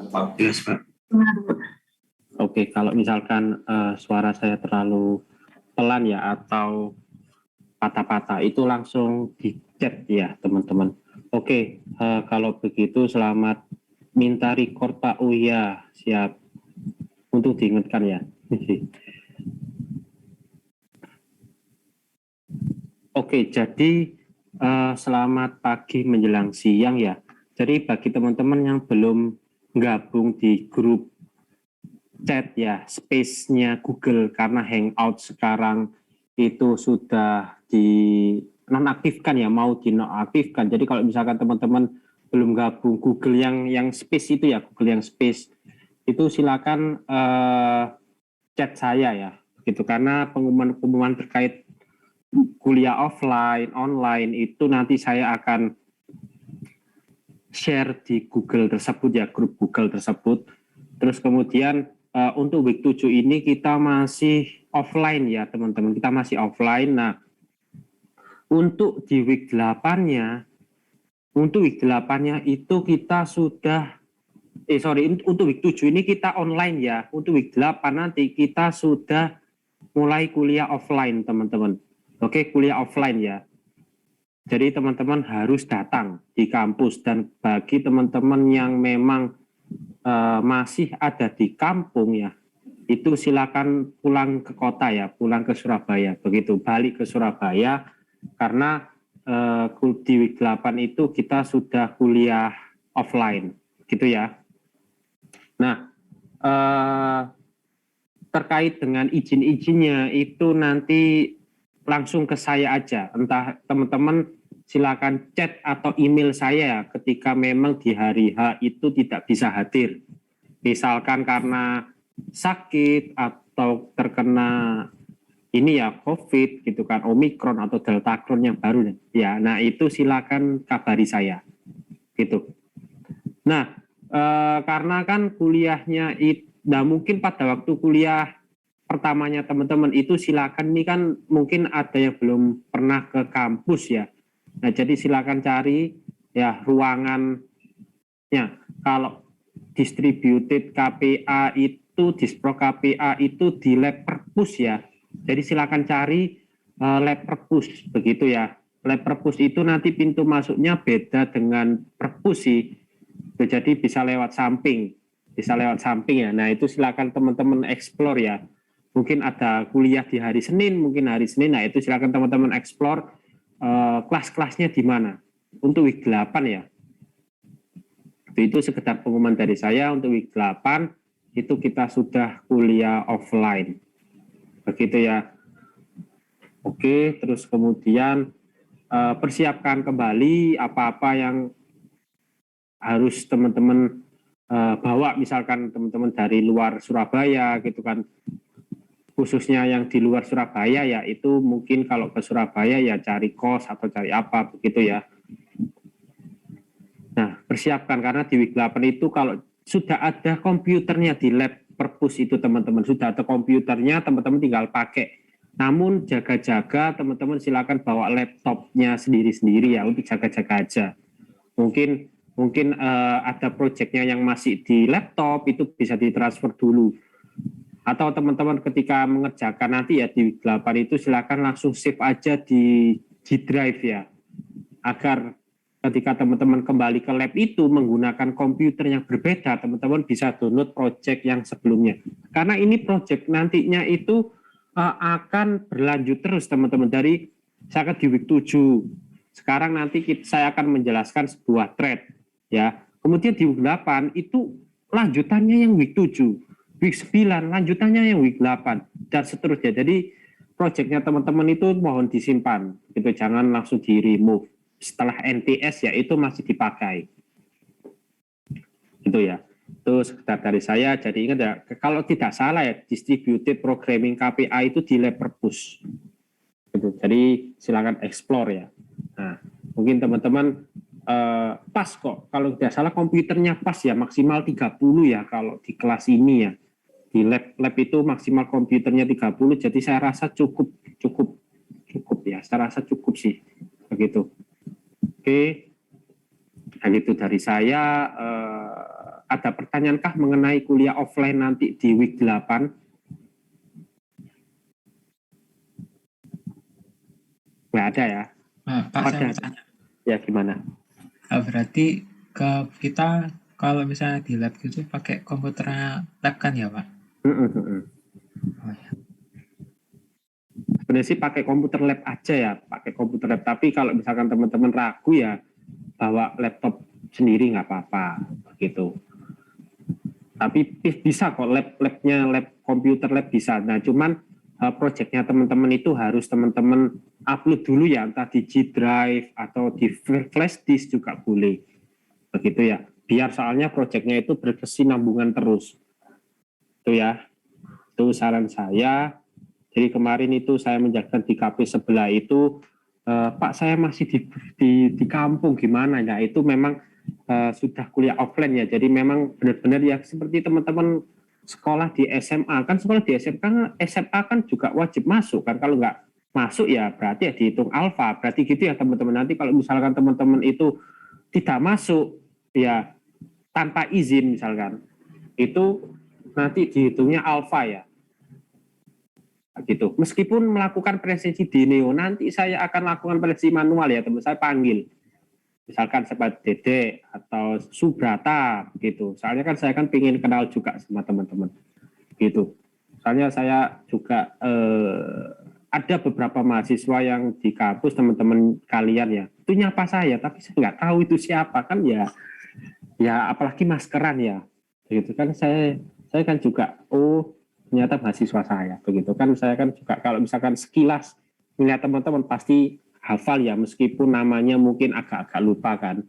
Jelas, Pak. Oke, kalau misalkan suara saya terlalu pelan ya atau patah-patah, itu langsung di chat ya teman-teman. Oke, kalau begitu selamat minta record Pak Uya, siap untuk diingatkan ya. Oke, jadi selamat pagi menjelang siang ya. Jadi bagi teman-teman yang belum gabung di grup chat ya, space-nya Google, karena Hangout sekarang itu sudah dinonaktifkan ya, mau dinonaktifkan. Jadi kalau misalkan teman-teman belum gabung Google yang space itu ya, Google yang space itu silakan chat saya ya, gitu. Karena pengumuman-pengumuman terkait kuliah offline, online itu nanti saya akan share di Google tersebut ya, grup Google tersebut. Terus kemudian untuk week 7 ini kita masih offline ya teman-teman, kita masih offline. Nah, untuk di week 8-nya, itu kita sudah untuk week 7 ini kita online ya. Untuk week 8 nanti kita sudah mulai kuliah offline teman-teman. Oke, kuliah offline ya. Jadi teman-teman harus datang di kampus, dan bagi teman-teman yang memang masih ada di kampung ya, itu silakan pulang ke kota ya, pulang ke Surabaya, begitu, balik ke Surabaya, karena di week 8 itu kita sudah kuliah offline, gitu ya. Nah, terkait dengan izin-izinnya itu nanti langsung ke saya aja, entah teman-teman silakan chat atau email saya ketika memang di hari H itu tidak bisa hadir. Misalkan karena sakit atau terkena ini ya COVID gitu kan, Omikron atau Deltacron yang baru ya. Nah, itu silakan kabari saya gitu. Nah, karena kan kuliahnya nah mungkin pada waktu kuliah pertamanya teman-teman itu silakan, ini kan mungkin ada yang belum pernah ke kampus ya. Nah, jadi silakan cari ya ruangannya. Kalau distributed KPA itu, Dispro KPA itu di lab perpus ya. Jadi silakan cari lab perpus begitu ya. Lab perpus itu nanti pintu masuknya beda dengan perpus sih. Jadi bisa lewat samping ya. Nah, itu silakan teman-teman explore ya. Mungkin ada kuliah di hari Senin, nah itu silakan teman-teman explore kelas-kelasnya di mana untuk week 8 ya. Itu sekedar pengumuman dari saya. Untuk week 8 itu kita sudah kuliah offline, begitu ya. Oke, terus kemudian persiapkan kembali apa-apa yang harus teman-teman bawa, misalkan teman-teman dari luar Surabaya gitu kan, khususnya yang di luar Surabaya ya, itu mungkin kalau ke Surabaya ya cari kos atau cari apa begitu ya. Nah, persiapkan, karena di week 8 itu kalau sudah ada komputernya di lab perpus itu teman-teman, sudah ada komputernya, teman-teman tinggal pakai. Namun jaga-jaga teman-teman silakan bawa laptopnya sendiri-sendiri ya, untuk jaga-jaga aja. Mungkin ada proyeknya yang masih di laptop itu bisa ditransfer dulu. Atau teman-teman ketika mengerjakan nanti ya di week 8 itu silakan langsung save aja di G Drive ya, agar ketika teman-teman kembali ke lab itu menggunakan komputer yang berbeda, teman-teman bisa download project yang sebelumnya. Karena ini project nantinya itu akan berlanjut terus teman-teman, dari saya di week 7. Sekarang nanti saya akan menjelaskan sebuah thread ya. Kemudian di week 8 itu lanjutannya yang week 7. Week 9 lanjutannya yang week 8 dan seterusnya. Jadi projectnya teman-teman itu mohon disimpan gitu, jangan langsung di remove. Setelah NTS ya itu masih dipakai gitu ya. Itu sekedar dari saya. Jadi ingat ya, kalau tidak salah ya, distributed programming KPA itu di lab perpus gitu. Jadi silakan explore ya. Nah, mungkin teman-teman pas kok, kalau tidak salah komputernya pas ya, maksimal 30 ya kalau di kelas ini ya. Di lab itu maksimal komputernya 30, jadi saya rasa cukup ya, saya rasa cukup sih begitu. Oke, nah itu dari saya. ada pertanyaankah mengenai kuliah offline nanti di week 8? Nggak ada ya? Pak, saya mau tanya. Ya, gimana? Berarti kita kalau misalnya di lab gitu pakai komputer lab kan ya, Pak? Oh, ya. Sebenarnya sih pakai komputer lab aja ya, pakai komputer lab. Tapi kalau misalkan teman-teman ragu ya, bawa laptop sendiri nggak apa-apa, gitu. Tapi bisa kok labnya, lab komputer lab bisa. Nah, cuman proyeknya teman-teman itu harus teman-teman upload dulu ya, entah di G Drive atau di flash disk juga boleh, begitu ya. Biar soalnya proyeknya itu berkesinambungan terus. Itu ya, itu saran saya. Jadi kemarin itu saya menjalankan di KP sebelah itu, Pak saya masih di kampung gimana ya, itu memang sudah kuliah offline ya, jadi memang benar-benar ya seperti teman-teman sekolah di SMA kan, sekolah di SMA kan juga wajib masuk kan, kalau nggak masuk ya berarti ya dihitung alfa, berarti gitu ya teman-teman. Nanti kalau misalkan teman-teman itu tidak masuk ya tanpa izin misalkan, itu nanti dihitungnya alfa ya gitu. Meskipun melakukan presensi di Neo, nanti saya akan lakukan presensi manual ya teman, saya panggil misalkan seperti Dede atau Subrata gitu. Soalnya kan saya kan pengen kenal juga sama teman-teman gitu. Soalnya saya juga ada beberapa mahasiswa yang di kampus teman-teman kalian ya, itu nyapa saya tapi saya nggak tahu itu siapa kan ya. Ya apalagi maskeran ya gitu kan, saya kan juga ternyata mahasiswa saya begitu kan. Saya kan juga kalau misalkan sekilas melihat teman-teman pasti hafal ya, meskipun namanya mungkin agak-agak lupa kan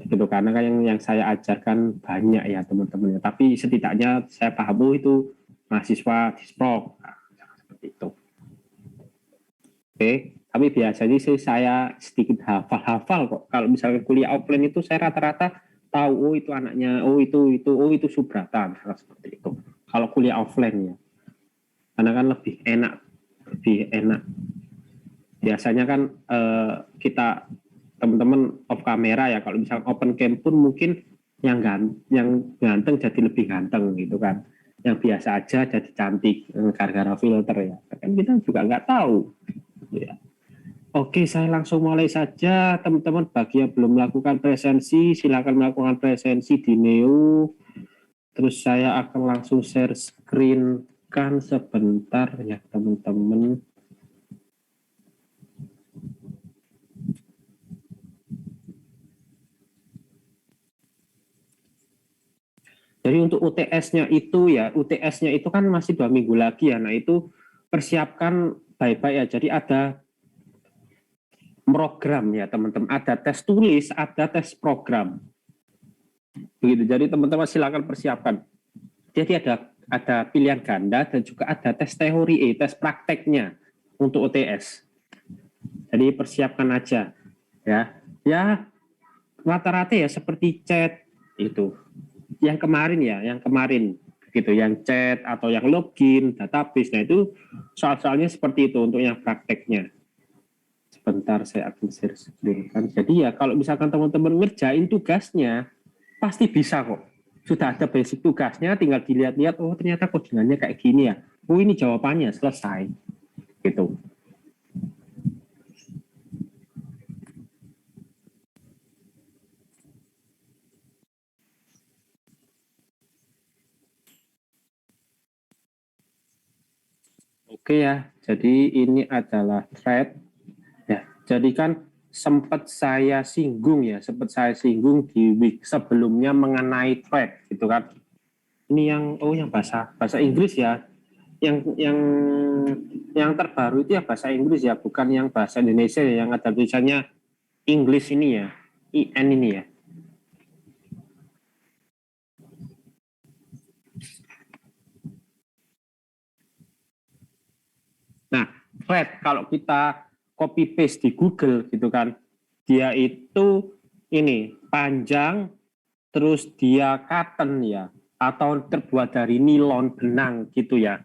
gitu, karena kan yang saya ajarkan banyak ya teman-teman ya, tapi setidaknya saya paham itu mahasiswa Disprok nah, seperti itu. Oke, tapi biasanya sih saya sedikit hafal kok. Kalau misalnya kuliah offline itu saya rata-rata tahu itu anaknya, itu Subrata misalnya seperti itu. Kalau kuliah offline ya, karena kan lebih enak. Biasanya kan kita teman-teman off kamera ya, kalau misalnya open cam pun mungkin yang ganteng jadi lebih ganteng gitu kan, yang biasa aja jadi cantik gara-gara filter ya, kan kita juga nggak tahu ya. Oke, saya langsung mulai saja teman-teman. Bagi yang belum melakukan presensi, silakan melakukan presensi di Neo. Terus saya akan langsung share screen kan sebentar ya teman-teman. Jadi untuk UTS-nya itu ya, UTS-nya itu kan masih 2 minggu lagi ya. Nah itu persiapkan baik-baik ya. Jadi ada program ya teman-teman. Ada tes tulis, ada tes program. Begitu. Jadi teman-teman silakan persiapkan. Jadi ada pilihan ganda dan juga ada tes teori, tes prakteknya untuk UTS. Jadi persiapkan aja ya. Ya rata-rata ya seperti chat itu. Yang kemarin gitu, yang chat atau yang login database. Nah itu soal-soalnya seperti itu untuk yang prakteknya. Sebentar saya akan share screen kan. Jadi ya kalau misalkan teman-teman ngerjain tugasnya pasti bisa kok. Sudah ada basic tugasnya, tinggal dilihat-lihat, oh ternyata codingannya kayak gini ya. Oh ini jawabannya, selesai. Gitu. Oke ya, jadi ini adalah thread. Ya, jadi kan sempat saya singgung di week sebelumnya mengenai thread gitu kan. Ini yang bahasa Inggris ya. Yang terbaru itu ya bahasa Inggris ya, bukan yang bahasa Indonesia ya, yang ada tulisannya English ini ya, IN ini ya. Nah, thread kalau kita copy paste di Google gitu kan, dia itu ini panjang, terus dia cotton ya, atau terbuat dari nilon benang gitu ya,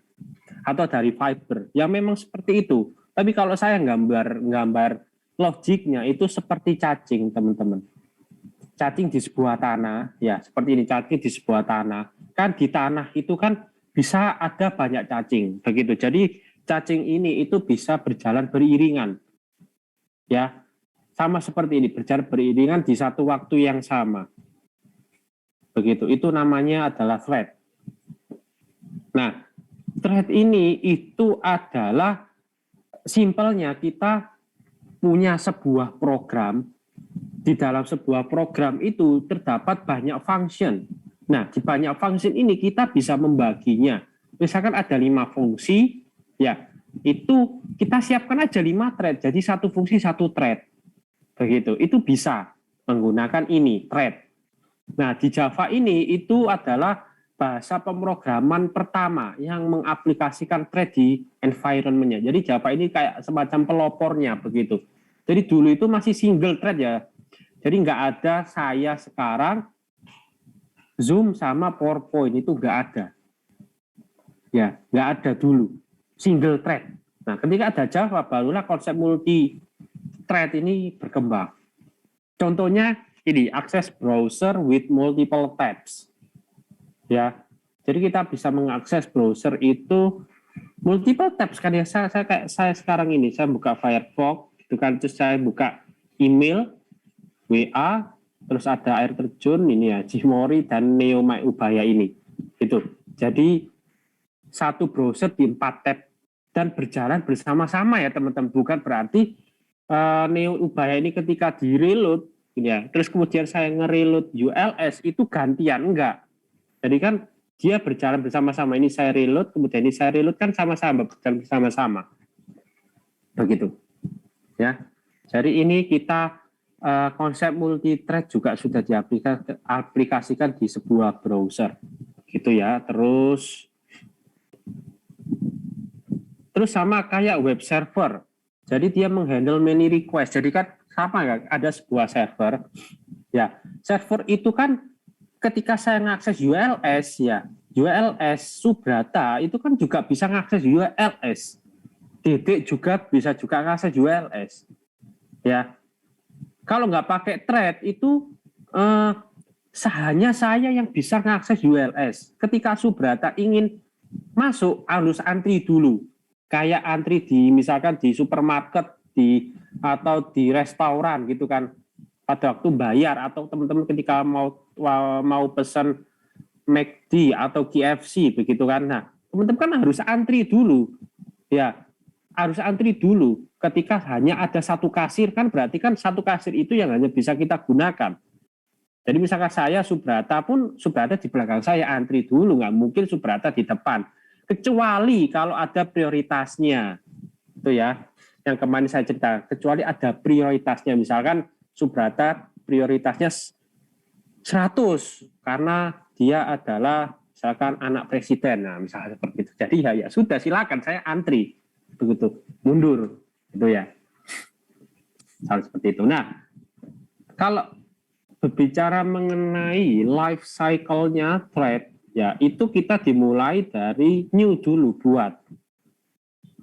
atau dari fiber. Ya memang seperti itu. Tapi kalau saya gambar logiknya itu seperti cacing, teman-teman. cacing di sebuah tanah, ya seperti ini, cacing di sebuah tanah. Kan di tanah itu kan bisa ada banyak cacing, begitu. Jadi cacing ini itu bisa berjalan beriringan, ya, sama seperti ini, berjalan beriringan di satu waktu yang sama, begitu. Itu namanya adalah thread. Nah, thread ini itu adalah simpelnya kita punya sebuah program. Di dalam sebuah program itu terdapat banyak function. Nah, di banyak function ini kita bisa membaginya. Misalkan ada 5 fungsi, ya itu kita siapkan aja 5 thread. Jadi satu fungsi satu thread. Begitu. Itu bisa menggunakan ini thread. Nah, di Java ini itu adalah bahasa pemrograman pertama yang mengaplikasikan thread di environment-nya. Jadi Java ini kayak semacam pelopornya begitu. Jadi dulu itu masih single thread ya. Jadi nggak ada saya sekarang Zoom sama PowerPoint, itu nggak ada. Ya, nggak ada dulu. Single thread. Nah, ketika ada Java, barulah konsep multi thread ini berkembang. Contohnya ini, access browser with multiple tabs. Ya, jadi kita bisa mengakses browser itu multiple tabs kan ya. Saya sekarang ini, saya buka Firefox, itu kan, terus saya buka email, WA, terus ada air terjun ini ya, Cimory dan Neo My Ubaya ini. Itu. Jadi satu browser di 4 tab dan berjalan bersama-sama ya teman-teman. Bukan berarti Neo Ubaya ini ketika di-reload ya, terus kemudian saya nge-reload ULS itu gantian, enggak. Jadi kan dia berjalan bersama-sama. Ini saya reload, kemudian ini saya reload, kan sama-sama berjalan bersama-sama. Begitu. Ya. Jadi ini kita konsep multi-thread juga sudah diaplikasikan di sebuah browser, gitu ya. Terus sama kayak web server. Jadi dia menghandle many request. Jadi kan sama ya, ada sebuah server. Ya, server itu kan ketika saya mengakses ULS ya, ULS Subrata itu kan juga bisa mengakses ULS. Dedek juga bisa juga mengakses ULS. Ya. Kalau nggak pakai thread itu hanya saya yang bisa mengakses ULS. Ketika Subrata ingin masuk, harus antri dulu. Kayak antri di misalkan di supermarket atau di restoran gitu kan. Pada waktu bayar, atau teman-teman ketika mau pesan McD atau KFC begitu kan. Nah, teman-teman kan harus antri dulu. Ya, harus antri dulu. Ketika hanya ada satu kasir, kan berarti kan satu kasir itu yang hanya bisa kita gunakan. Jadi misalkan saya Subrata pun, Subrata di belakang saya antri dulu, nggak mungkin Subrata di depan. Kecuali kalau ada prioritasnya. Itu ya, yang kemarin saya cerita, kecuali ada prioritasnya. Misalkan Subrata prioritasnya 100, karena dia adalah misalkan anak presiden, nah misalnya seperti itu. Jadi ya sudah, silakan saya antri. Begitu, mundur. Itu ya, hal seperti itu. Nah, kalau berbicara mengenai life cycle-nya thread, ya itu kita dimulai dari new dulu buat.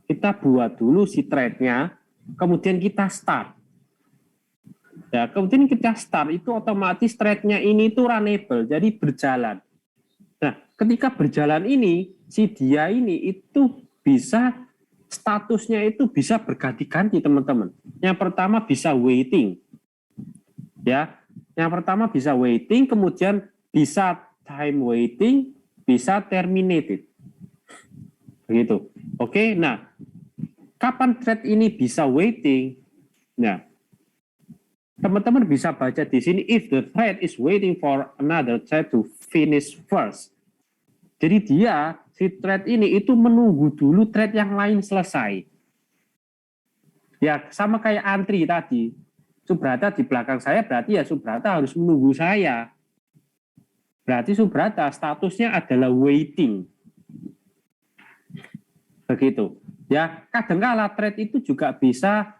Kita buat dulu si thread-nya, kemudian kita start. Ya, kemudian kita start itu otomatis thread-nya ini itu runnable, jadi berjalan. Nah, ketika berjalan ini, si dia ini itu bisa statusnya itu bisa berganti-ganti teman-teman. Yang pertama bisa waiting. Ya, yang pertama bisa waiting, kemudian bisa time waiting, bisa terminated. Begitu. Oke, nah, kapan thread ini bisa waiting? Nah, teman-teman bisa baca di sini, if the thread is waiting for another thread to finish first. Jadi dia, si thread ini itu menunggu dulu thread yang lain selesai. Ya, sama kayak antri tadi. Subrata di belakang saya, berarti ya Subrata harus menunggu saya. Berarti Subrata statusnya adalah waiting. Begitu. Ya, kadang-kala thread itu juga bisa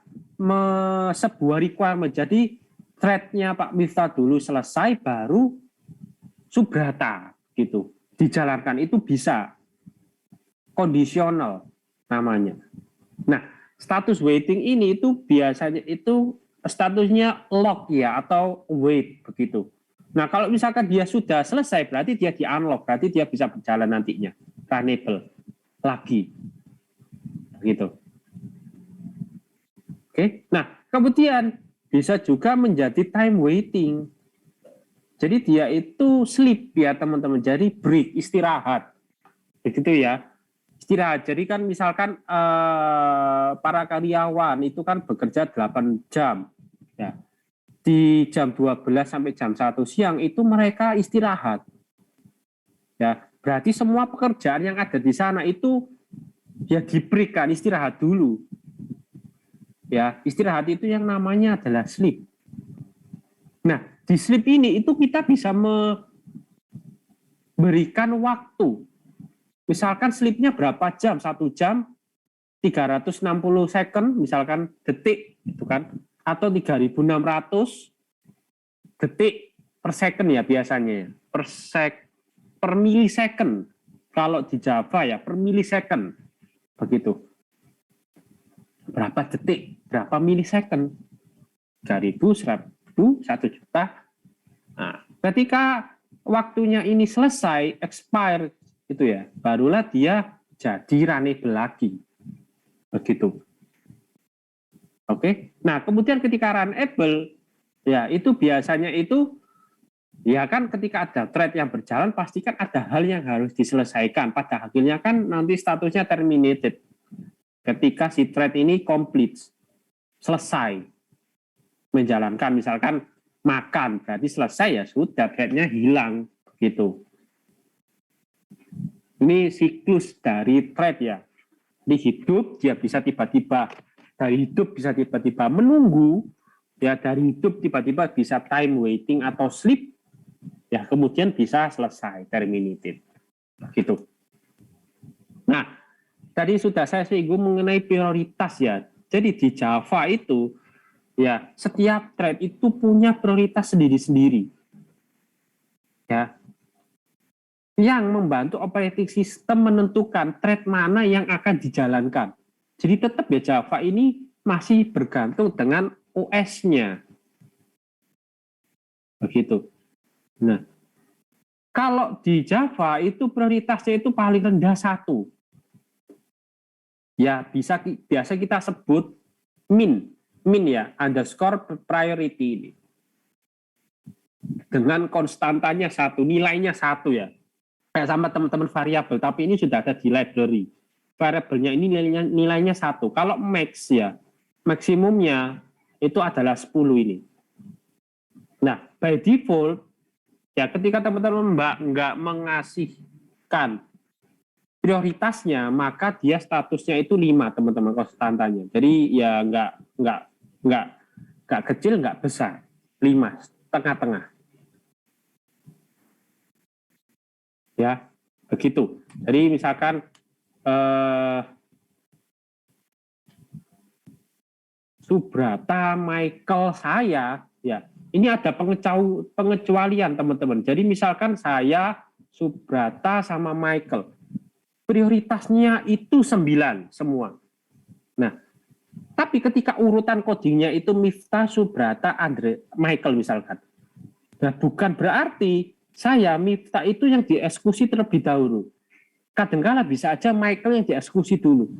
sebuah requirement. Jadi thread-nya Pak Miftah dulu selesai, baru Subrata gitu dijalankan, itu bisa kondisional namanya. Nah, status waiting ini itu biasanya itu statusnya lock ya atau wait begitu. Nah kalau misalkan dia sudah selesai berarti dia di unlock, berarti dia bisa berjalan nantinya, runnable lagi, gitu. Oke, nah kemudian bisa juga menjadi time waiting. Jadi dia itu sleep ya teman-teman, jadi break, istirahat, begitu ya. Istirahat. Jadi kan misalkan para karyawan itu kan bekerja 8 jam. Ya. Di jam 12 sampai jam 1 siang itu mereka istirahat. Ya, berarti semua pekerjaan yang ada di sana itu ya diberikan istirahat dulu. Ya, istirahat itu yang namanya adalah sleep. Nah, di sleep ini itu kita bisa memberikan waktu. Misalkan sleepnya berapa jam? 1 jam 360 second, misalkan detik, itu kan, atau 3.600 detik per second ya biasanya, per milisecond. Kalau di Java ya per milisecond, begitu. Berapa detik, berapa milisecond? 3.000, 1.000, 1 juta. Nah, ketika waktunya ini selesai, expire, itu ya, barulah dia jadi runnable lagi. Begitu. Oke. Nah, kemudian ketika runnable, ya itu biasanya itu, ya kan ketika ada thread yang berjalan, pasti kan ada hal yang harus diselesaikan. Pada akhirnya kan nanti statusnya terminated. Ketika si thread ini complete, selesai menjalankan, misalkan makan, berarti selesai ya sudah, threadnya hilang. Gitu. Ini siklus dari thread ya. Di hidup dia bisa tiba-tiba, dari hidup bisa tiba-tiba menunggu, ya dari hidup tiba-tiba bisa time waiting atau sleep, ya kemudian bisa selesai, terminated. Gitu. Nah, tadi sudah saya singgung mengenai prioritas ya. Jadi di Java itu, ya setiap thread itu punya prioritas sendiri-sendiri. Ya, yang membantu operating system menentukan thread mana yang akan dijalankan. Jadi tetap ya Java ini masih bergantung dengan OS-nya. Begitu. Nah, kalau di Java itu prioritasnya itu paling rendah 1. Ya, biasa kita sebut min ya, underscore priority ini. Dengan konstantanya 1, nilainya 1 ya. Kayak sama teman-teman variabel, tapi ini sudah ada di library. Variabelnya ini nilainya 1. Kalau max ya, maksimumnya itu adalah 10 ini. Nah, by default, ya ketika teman-teman nggak mengasihkan prioritasnya, maka dia statusnya itu 5, teman-teman, konstantannya. Jadi ya nggak kecil, nggak besar. 5, tengah-tengah. Ya, begitu. Jadi misalkan Subrata Michael saya, ya ini ada pengecualian teman-teman. Jadi misalkan saya Subrata sama Michael, prioritasnya itu 9 semua. Nah, tapi ketika urutan codingnya itu Miftah, Subrata, Andre, Michael misalkan. Nah, bukan berarti saya Miftah itu yang dieksekusi terlebih dahulu. Kadangkala bisa aja Michael yang dieksekusi dulu.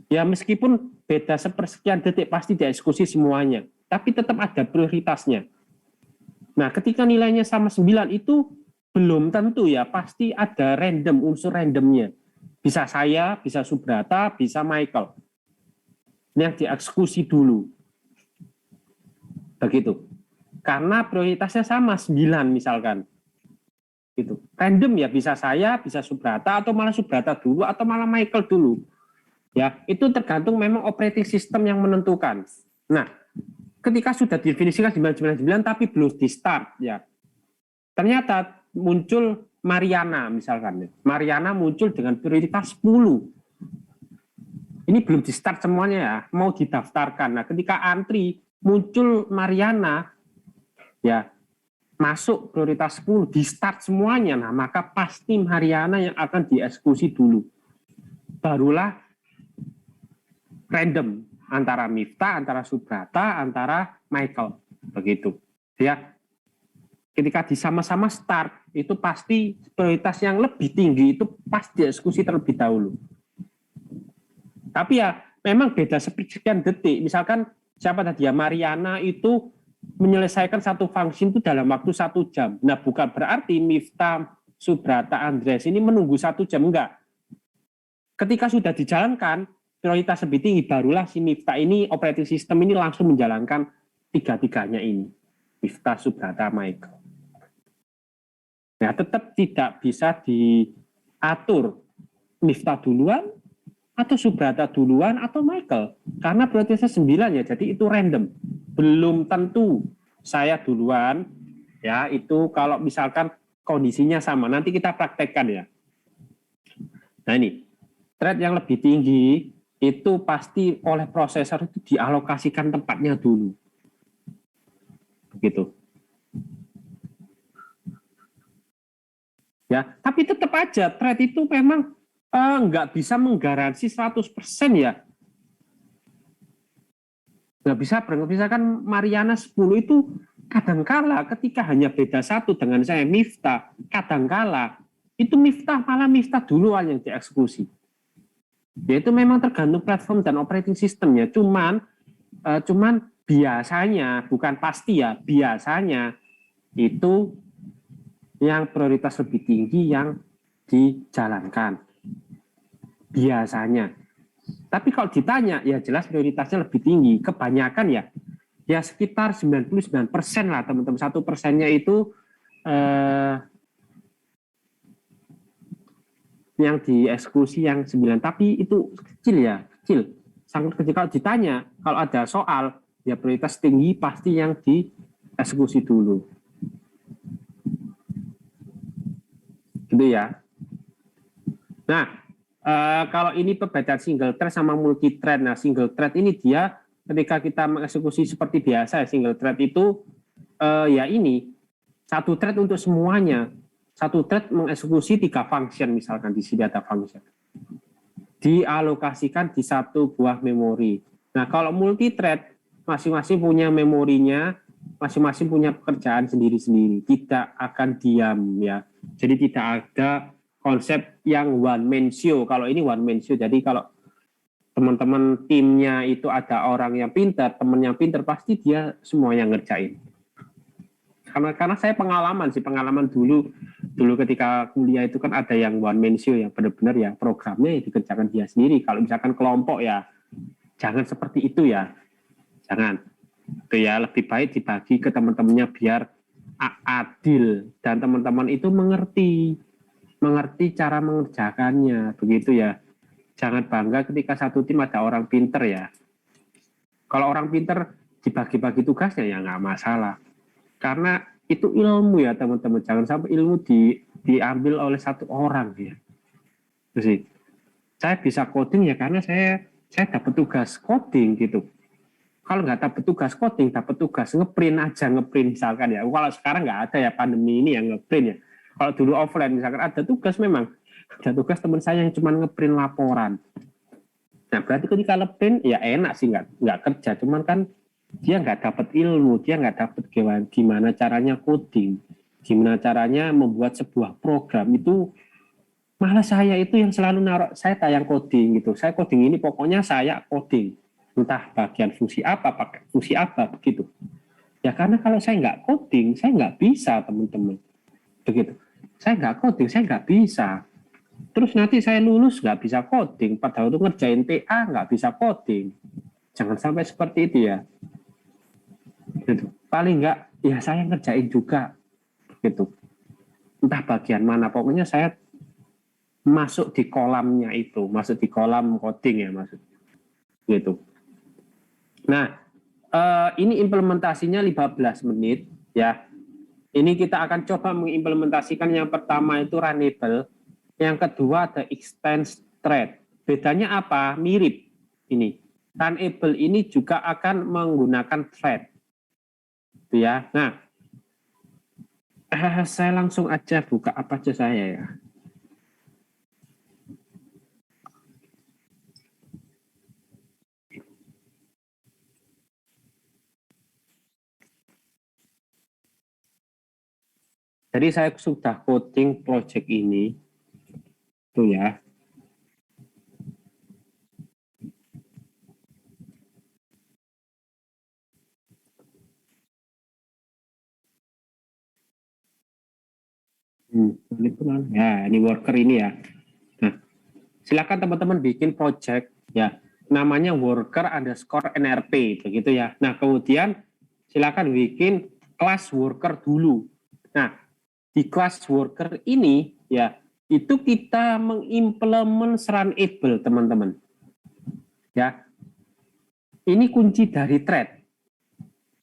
Ya meskipun beda sepersekian detik pasti dieksekusi semuanya. Tapi tetap ada prioritasnya. Nah ketika nilainya sama 9 itu belum tentu ya. Pasti ada random, unsur randomnya. Bisa saya, bisa Subrata, bisa Michael. Yang dieksekusi dulu. Begitu. Karena prioritasnya sama 9 misalkan. Gitu. Random ya, bisa saya, bisa Subrata, atau malah Subrata dulu, atau malah Michael dulu. Ya, itu tergantung memang operating system yang menentukan. Nah, ketika sudah didefinisikan 999 tapi belum di start ya. Ternyata muncul Mariana misalkan. Mariana muncul dengan prioritas 10. Ini belum di start semuanya ya, mau didaftarkan. Nah, ketika antri muncul Mariana ya, masuk prioritas 10, di start semuanya, nah maka pasti Mariana yang akan dieksekusi dulu. Barulah random antara Miftah, antara Subrata, antara Michael, begitu. Ya, ketika di sama-sama start, itu pasti prioritas yang lebih tinggi itu pasti eksekusi terlebih dahulu. Tapi ya memang beda sekian detik. Misalkan siapa tadi ya, Mariana itu menyelesaikan satu fungsi itu dalam waktu 1 jam. Nah, bukan berarti Miftah, Subrata, Andreas ini menunggu 1 jam, enggak. Ketika sudah dijalankan, prioritas lebih tinggi, barulah si Miftah ini, operating system ini langsung menjalankan tiga-tiganya ini. Miftah, Subrata, Michael. Nah, tetap tidak bisa diatur Miftah duluan, atau Subrata duluan, atau Michael. Karena prioritasnya 9 ya, jadi itu random. Belum tentu saya duluan, ya itu kalau misalkan kondisinya sama. Nanti kita praktekkan ya. Nah ini, thread yang lebih tinggi itu pasti oleh prosesor itu dialokasikan tempatnya dulu. Begitu. Ya, tapi tetap aja thread itu memang nggak bisa menggaransi 100% ya. Nggak bisa kan Mariana 10 itu kadangkala ketika hanya beda 1 dengan saya Miftah, kadangkala itu malah Miftah duluan yang dieksekusi. Ya itu memang tergantung platform dan operating systemnya. Cuman biasanya, bukan pasti ya, biasanya itu yang prioritas lebih tinggi yang dijalankan. Biasanya. Tapi kalau ditanya, ya jelas prioritasnya lebih tinggi. Kebanyakan ya sekitar 99% lah teman-teman. 1%-nya itu yang dieksekusi yang 9. Tapi itu kecil ya, kecil. Sangat kecil. Kalau ditanya, kalau ada soal, ya prioritas tinggi pasti yang dieksekusi dulu. Gitu ya. Nah, kalau ini perbedaan single thread sama multi thread. Nah, single thread ini dia ketika kita mengeksekusi seperti biasa, single thread itu ya ini satu thread untuk semuanya. Satu thread mengeksekusi 3 function, misalkan di sini ada function. Dialokasikan di satu buah memori. Nah, kalau multi thread masing-masing punya memorinya, masing-masing punya pekerjaan sendiri-sendiri, tidak akan diam ya. Jadi tidak ada konsep yang one man show. Kalau ini one man show, jadi kalau teman-teman timnya itu ada orang yang pintar, teman yang pintar, pasti dia semuanya ngerjain. Karena saya pengalaman dulu ketika kuliah itu kan ada yang one man show yang benar-benar ya programnya dikerjakan dia sendiri. Kalau misalkan kelompok ya jangan seperti itu ya, jangan. Itu ya lebih baik dibagi ke teman-temannya biar adil dan teman-teman itu mengerti cara mengerjakannya, begitu ya. Jangan bangga ketika satu tim ada orang pinter ya. Kalau orang pinter dibagi-bagi tugasnya ya nggak masalah. Karena itu ilmu ya teman-teman. Jangan sampai ilmu diambil oleh satu orang ya. Terus saya bisa coding ya karena saya dapat tugas coding gitu. Kalau nggak dapat tugas coding, dapat tugas ngeprint aja, ngeprint misalkan ya. Kalau sekarang nggak ada ya pandemi ini yang ngeprint ya. Kalau dulu offline misalkan ada tugas memang. Ada tugas teman saya yang cuma ngeprint laporan. Nah berarti ketika ngeprint ya enak sih nggak kerja. Cuman kan dia nggak dapat ilmu, dia nggak dapat gimana caranya coding. Gimana caranya membuat sebuah program itu. Malah saya itu yang selalu naruh, saya tayang coding gitu. Saya coding ini pokoknya saya coding. Entah bagian fungsi apa, pakai fungsi apa, begitu. Ya karena kalau saya nggak coding, saya nggak bisa teman-teman. Begitu. Saya nggak coding, saya nggak bisa. Terus nanti saya lulus nggak bisa coding, padahal itu ngerjain TA nggak bisa coding. Jangan sampai seperti itu ya. Gitu. Paling nggak, ya saya ngerjain juga. Gitu. Entah bagian mana, pokoknya saya masuk di kolamnya itu, masuk di kolam coding ya maksudnya. Gitu. Nah, ini implementasinya 15 menit ya. Ini kita akan coba mengimplementasikan yang pertama itu runnable, yang kedua ada extend thread. Bedanya apa? Mirip ini. Runnable ini juga akan menggunakan thread. Itu ya. Nah, saya langsung aja buka apa aja saya ya. Jadi saya sudah coding project ini. Tuh ya. Ya, ini worker ini ya. Nah, silakan teman-teman bikin project ya. Namanya worker underscore NRP begitu ya. Nah, kemudian silakan bikin kelas worker dulu. Nah, di kelas worker ini ya, itu kita mengimplement runable teman-teman. Ya. Ini kunci dari thread.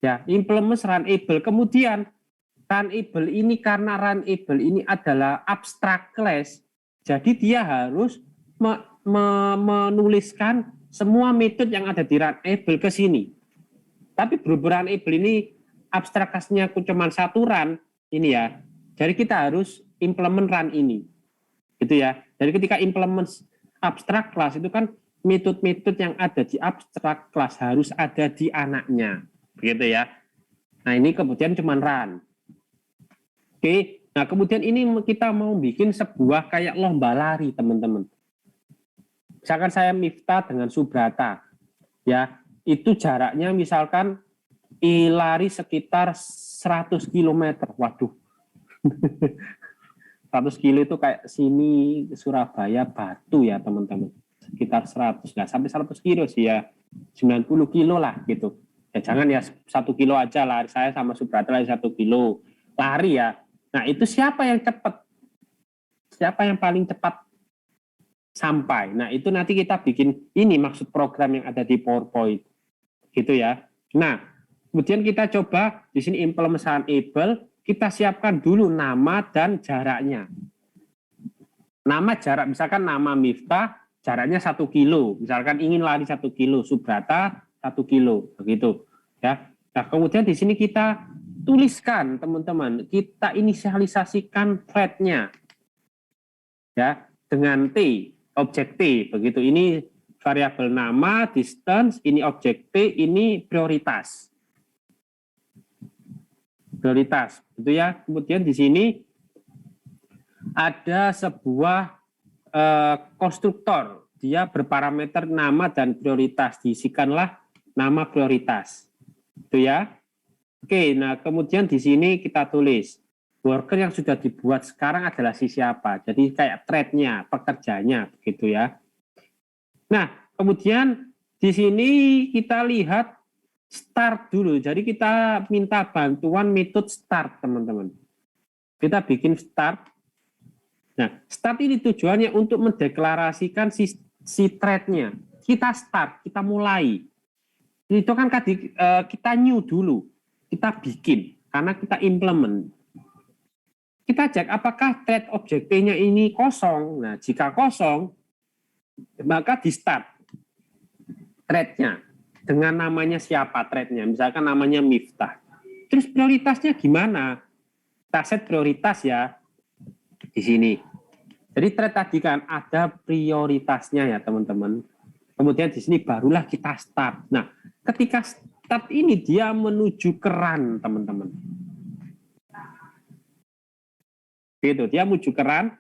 Ya, implement runable. Kemudian runable ini karena runable ini adalah abstract class, jadi dia harus menuliskan semua metode yang ada di runable ke sini. Tapi berhubung runable ini abstract class-nya cuma satu run ini ya, jadi kita harus implement run ini, gitu ya. Jadi ketika implement abstract class itu kan metode-metode yang ada di abstract class harus ada di anaknya, begitu ya. Nah ini kemudian cuma run. Oke, nah kemudian ini kita mau bikin sebuah kayak lomba lari teman-teman. Misalkan saya Miftah dengan Subrata, ya itu jaraknya misalkan lari sekitar 100 km. Waduh, 100 kilo itu kayak sini Surabaya Batu ya teman-teman. Sekitar 100, nggak sampai 100 kilo sih ya, 90 kilo lah gitu. Ya jangan ya 1 kilo aja lari, saya sama Subrata lari 1 kilo. Lari ya. Nah, itu siapa yang cepat? Siapa yang paling cepat sampai? Nah, itu nanti kita bikin ini maksud program yang ada di PowerPoint. Gitu ya. Nah, kemudian kita coba di sini implementasi enable, kita siapkan dulu nama dan jaraknya. Nama jarak, misalkan nama Miftah, jaraknya 1 kilo. Misalkan ingin lari 1 kilo, Subrata 1 kilo, begitu. Ya. Nah, kemudian di sini kita tuliskan teman-teman, kita inisialisasikan thread-nya ya dengan T, objek T begitu. Ini variabel nama, distance, ini objek T, ini prioritas. Prioritas, gitu ya. Kemudian di sini ada sebuah konstruktor, dia berparameter nama dan prioritas, diisikanlah nama prioritas. Itu ya. Oke, nah kemudian di sini kita tulis worker yang sudah dibuat sekarang adalah si siapa. Jadi kayak thread-nya, pekerjanya, begitu ya. Nah, kemudian di sini kita lihat start dulu. Jadi kita minta bantuan metode start, teman-teman. Kita bikin start. Nah, start ini tujuannya untuk mendeklarasikan si thread-nya. Kita start, kita mulai. Itu kan kita new dulu. Kita bikin, karena kita implement. Kita cek apakah thread objek P-nya ini kosong. Nah, jika kosong, maka di start thread-nya. Dengan namanya siapa thread-nya. Misalkan namanya Miftah. Terus prioritasnya gimana? Kita set prioritas ya. Di sini. Jadi thread tadi kan ada prioritasnya ya teman-teman. Kemudian di sini barulah kita start. Nah, ketika start ini dia menuju ke run, teman-teman. Gitu, dia menuju ke run,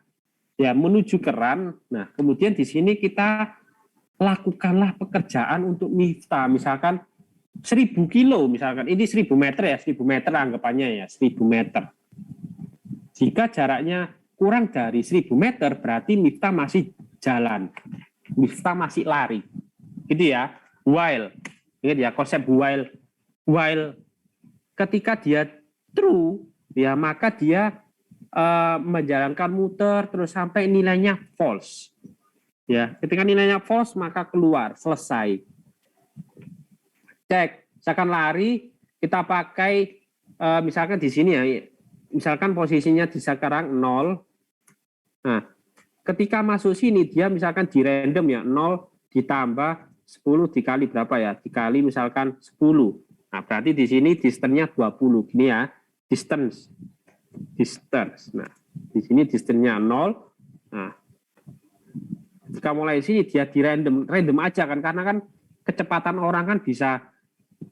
ya menuju ke run. Nah, kemudian di sini kita lakukanlah pekerjaan untuk Miftah, misalkan 1000 kilo, misalkan ini 1000 meter ya, 1000 meter anggapannya ya, 1000 meter. Jika jaraknya kurang dari 1000 meter, berarti Miftah masih jalan, Miftah masih lari, gitu ya. While ingat ya konsep while ketika dia true ya maka dia menjalankan muter terus sampai nilainya false ya. Ketika nilainya false maka keluar selesai. Cek misalkan lari kita pakai misalkan di sini ya, misalkan posisinya di sekarang 0. Nah ketika masuk sini dia misalkan di random ya 0 ditambah 10 dikali berapa ya? Dikali misalkan 10. Nah, berarti di sini distance-nya 20. Gini ya, distance. Nah, di sini distance-nya 0. Nah, jika mulai sini dia di random aja kan, karena kan kecepatan orang kan bisa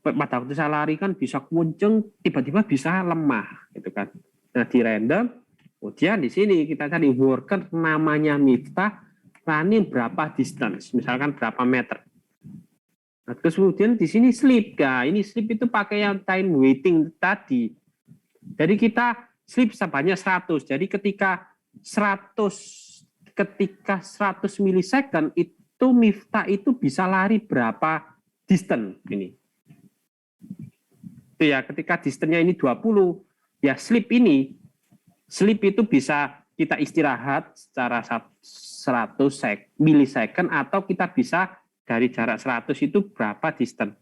pada waktu saya lari kan bisa kunceng, tiba-tiba bisa lemah gitu kan. Nah, di random, kemudian di sini kita cari worker namanya Miftah, running berapa distance, misalkan berapa meter. Nah, terus kemudian di sini sleep. Nah, ini sleep itu pakai yang time waiting tadi. Jadi kita sleep sebanyak 100. Jadi ketika 100 milisecond itu Miftah itu bisa lari berapa distance ini. Itu ya, ketika distance-nya ini 20, ya sleep itu bisa kita istirahat secara 100 milisecond atau kita bisa dari jarak 100 itu berapa distance.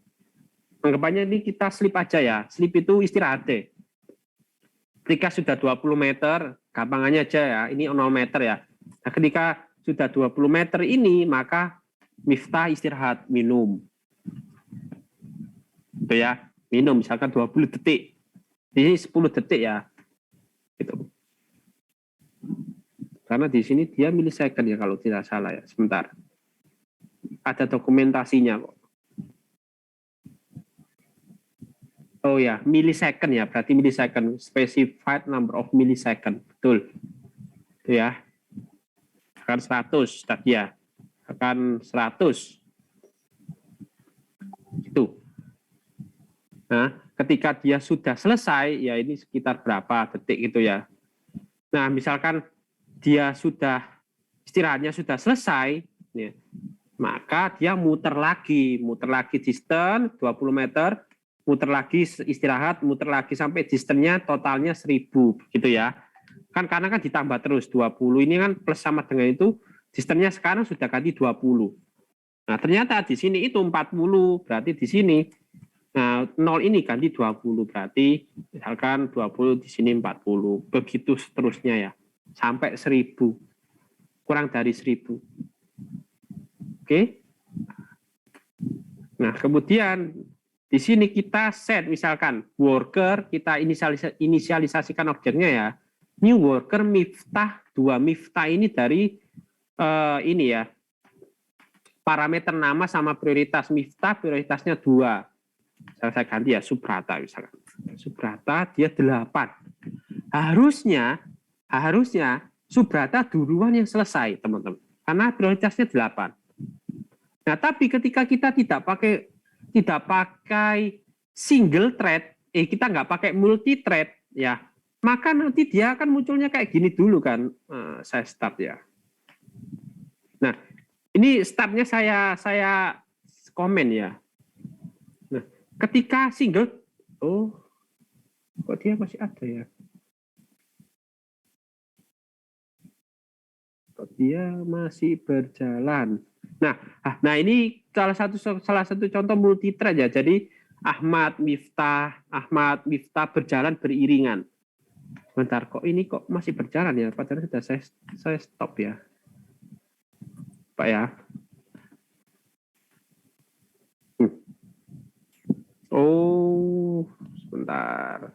Anggapannya ini kita sleep aja ya. Sleep itu istirahat deh. Ketika sudah 20 meter, gampangannya aja ya, ini 0 meter ya. Nah, ketika sudah 20 meter ini, maka Miftah istirahat, minum. Itu ya, minum misalkan 20 detik. Ini 10 detik ya. Gitu. Karena di sini dia milisecond ya kalau tidak salah ya. Sebentar. Ada dokumentasinya kok. Oh ya, milisecond ya, berarti milisecond. Specified number of millisecond. Betul. Itu ya. Akan 100 tadi ya. Akan 100. Itu. Nah, ketika dia sudah selesai, ya ini sekitar berapa detik gitu ya. Nah, misalkan dia sudah istirahatnya sudah selesai, ya, maka dia muter lagi distance 20 meter, muter lagi istirahat, muter lagi sampai distance-nya totalnya 1000 gitu ya. Kan karena kan ditambah terus 20 ini kan plus sama dengan itu distance-nya sekarang sudah ganti 20. Nah, ternyata di sini itu 40, berarti di sini nah 0 ini ganti 20, berarti misalkan 20 di sini 40, begitu seterusnya ya. Sampai 1000. Kurang dari 1000. Oke. Nah, kemudian di sini kita set misalkan worker, kita inisialisasikan objeknya ya. New worker Miftah 2. Miftah ini dari ini ya. Parameter nama sama prioritas. Miftah prioritasnya 2. Saya ganti ya, Subrata misalkan. Subrata dia 8. Harusnya Subrata duluan yang selesai, teman-teman. Karena prioritasnya 8. Nah, tapi ketika kita tidak pakai single thread, kita nggak pakai multi thread, ya, maka nanti dia akan munculnya kayak gini dulu kan. Saya start ya. Nah, ini startnya saya komen ya. Nah, ketika single, oh, kok dia masih ada ya? Kok dia masih berjalan? Nah ini salah satu contoh multi thread ya. Jadi Ahmad Miftah berjalan beriringan. Bentar, kok ini kok masih berjalan ya? Padahal sudah saya stop ya, Pak ya. Oh, sebentar.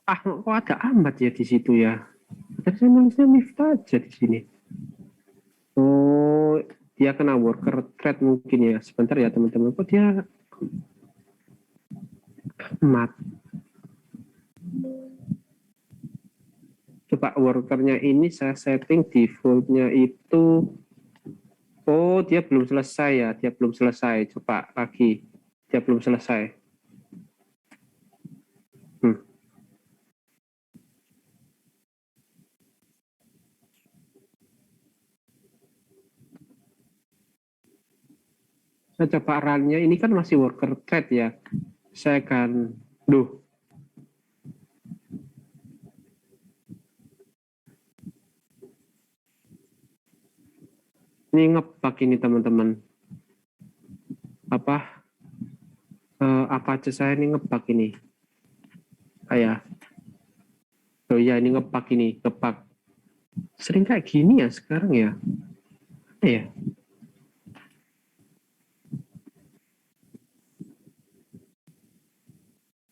Kok ada Ahmad ya di situ ya? Tadi saya nulisnya Miftah aja di sini. Oh, dia kena worker thread mungkin ya. Sebentar ya teman-teman. Kok dia Ahmad? Coba workernya ini saya setting defaultnya itu. Oh, dia belum selesai ya. Dia belum selesai. Coba lagi. Dia belum selesai. Saya coba run-nya. Ini kan masih worker thread ya. Saya akan... Ini ngebug ini teman-teman. Apa aja saya ini ngebug ini. Kayak. Oh iya, ini ngebug ini. Ngebug. Sering kayak gini ya sekarang ya. Iya.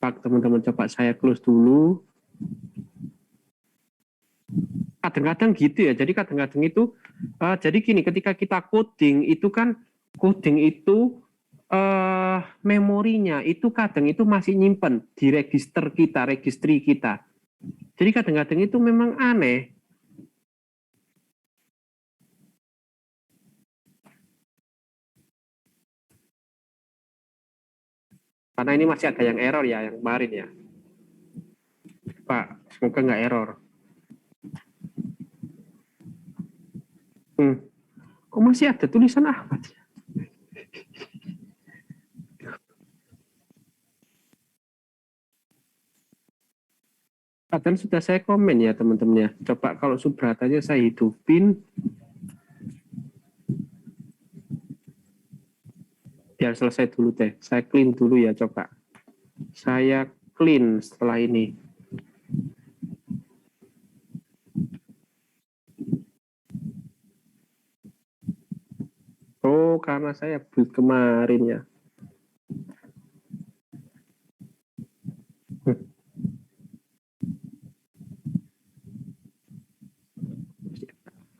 Pak teman-teman, coba saya close dulu. kadang-kadang gitu ya. Jadi kadang-kadang itu jadi gini, ketika kita coding itu kan coding itu memorinya itu kadang itu masih nyimpen di register kita, registry kita. Jadi kadang-kadang itu memang aneh. Karena ini masih ada yang error ya, yang kemarin ya. Pak, semoga nggak error. Kok masih ada tulisan Ahmad? Padahal sudah saya komen ya teman-teman ya. Coba kalau Subratanya saya hidupin. Biar selesai dulu deh. Saya clean dulu ya coba. Saya clean setelah ini. Oh, karena saya build kemarin ya.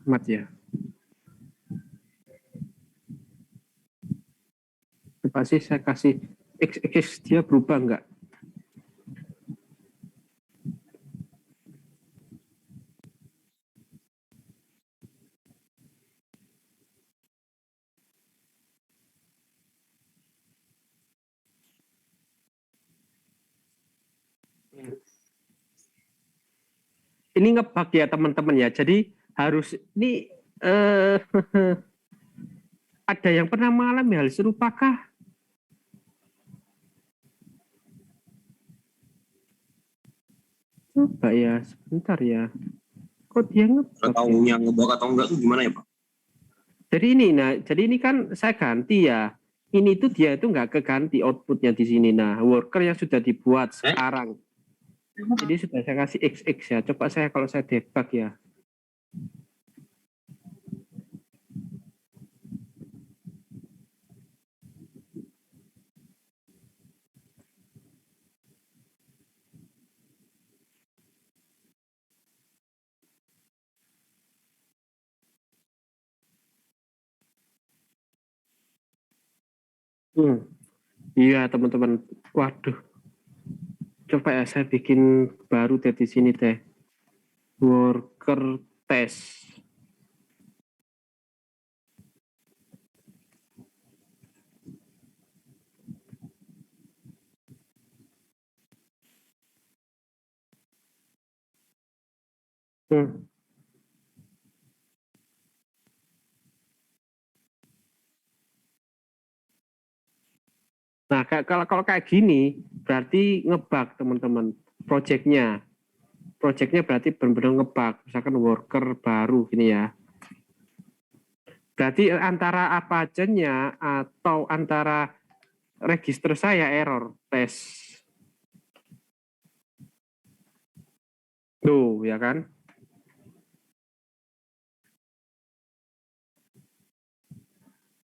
Amat ya. Coba sih saya kasih XX dia berubah enggak? Ini ngebug ya teman-teman ya. Jadi harus ini ada yang pernah mengalami hal serupakah? Coba ya, sebentar ya. Kok dia ngebug? Tahu yang ngebug atau enggak tuh gimana ya Pak? Jadi ini kan saya ganti ya. Ini tuh dia itu nggak keganti outputnya di sini. Nah, worker yang sudah dibuat sekarang. Jadi sudah saya kasih XX ya. Coba saya kalau saya debug ya. Iya teman-teman. Waduh. Coba ya saya bikin baru deh di sini deh. Worker test. Nah, kalau kayak gini berarti ngebug teman-teman. Projectnya berarti benar-benar ngebug. Misalkan worker baru gini ya. Berarti antara apa aja-nya atau antara register saya error tes. Tuh, ya kan?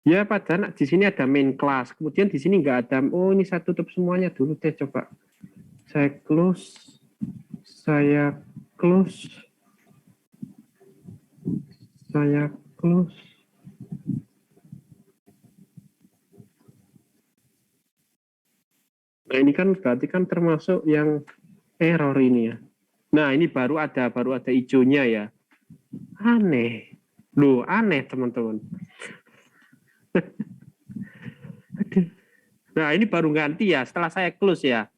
Ya, padahal di sini ada main class. Kemudian di sini nggak ada. Oh, ini saya tutup semuanya dulu deh. Coba saya close. Saya close. Saya close. Nah, ini kan berarti kan termasuk yang error ini ya. Nah, ini baru ada hijaunya ya. Aneh. Loh, aneh teman-teman. Nah, ini baru ganti ya setelah saya close ya.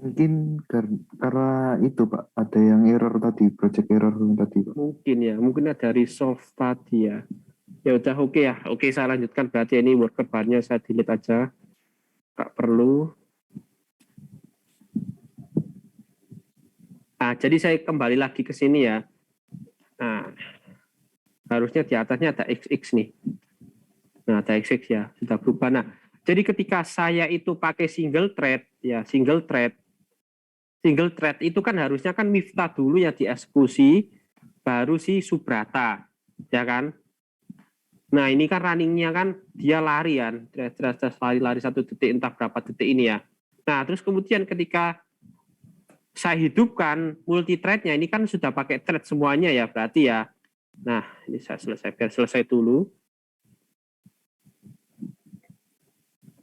Mungkin karena itu Pak, ada yang error tadi, project error tadi Pak. Mungkin ada resolve tadi ya. Ya udah oke ya. Oke, saya lanjutkan berarti ini worker bar-nya saya delete aja. Nggak perlu. Nah, jadi saya kembali lagi ke sini ya. Nah, harusnya di atasnya ada XX nih. Nah, ada XX ya, sudah berubah. Nah, jadi ketika saya itu pakai single thread itu kan harusnya kan Miftah dulu ya dieksekusi, baru si Subrata, ya kan? Nah, ini kan runningnya kan dia lari kan, lari 1 detik entah berapa detik ini ya. Nah, terus kemudian ketika saya hidupkan multi thread-nya, ini kan sudah pakai thread semuanya ya berarti ya. Nah, ini saya selesai dulu.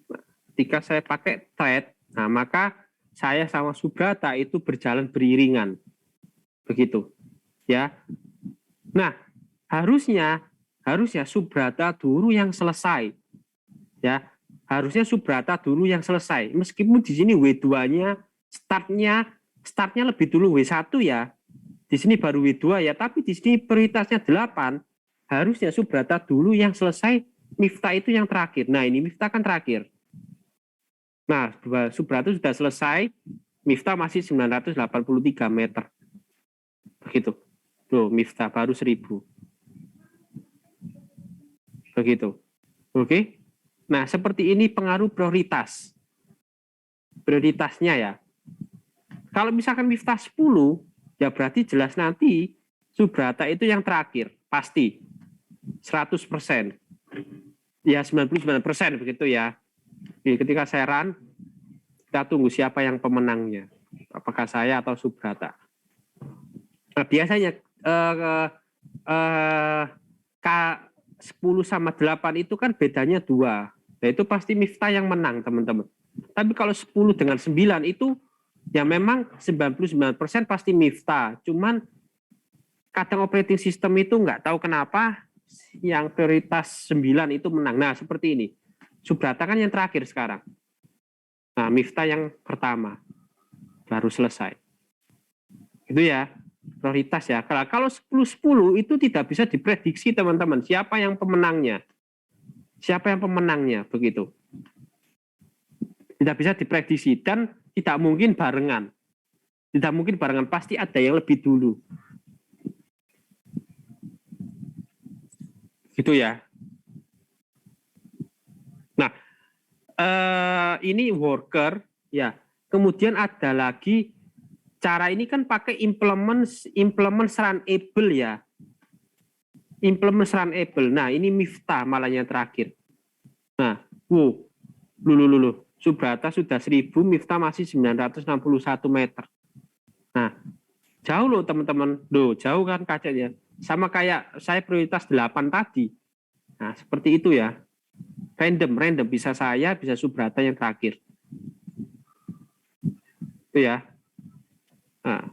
Nah, ketika saya pakai thread, nah maka saya sama Subrata itu berjalan beriringan. Begitu. Ya. Nah, harusnya Subrata dulu yang selesai. Ya, harusnya Subrata dulu yang selesai. Meskipun di sini W2-nya startnya lebih dulu W1 ya. Di sini baru W2 ya, tapi di sini prioritasnya 8. Harusnya Subrata dulu yang selesai, Miftah itu yang terakhir. Nah, ini Miftah kan terakhir. Nah, Subrata sudah selesai, Miftah masih 983 meter. Begitu. Tuh, Miftah baru 1000. Begitu. Oke. Nah, seperti ini pengaruh prioritas. Prioritasnya ya. Kalau misalkan Miftah 10, ya berarti jelas nanti Subrata itu yang terakhir. Pasti. 100%. Ya, 99% begitu ya. Jadi ketika saya run, kita tunggu siapa yang pemenangnya. Apakah saya atau Subrata. Nah, biasanya K10 sama 8 itu kan bedanya 2. Nah, itu pasti Miftah yang menang, teman-teman. Tapi kalau 10 dengan 9 itu ya memang 99% pasti Miftah. Cuman kadang operating system itu nggak tahu kenapa yang prioritas 9 itu menang. Nah, seperti ini. Subrata kan yang terakhir sekarang. Nah, Miftah yang pertama. Baru selesai. Itu ya, prioritas ya. Kalau 10-10 itu tidak bisa diprediksi, teman-teman. Siapa yang pemenangnya? Siapa yang pemenangnya? Begitu. Tidak bisa diprediksi dan tidak mungkin barengan. Tidak mungkin barengan, pasti ada yang lebih dulu. Gitu ya. Nah, ini worker ya. Kemudian ada lagi cara ini kan pakai implement runable ya. Implement runable. Nah, ini Miftah malah yang terakhir. Nah, lulu. Subrata sudah 1000, Miftah masih 961 meter. Nah, jauh loh teman-teman. Loh, jauh kan kacanya. Sama kayak saya prioritas 8 tadi. Nah, seperti itu ya. Random. Bisa saya, bisa Subrata yang terakhir. Itu ya. Nah.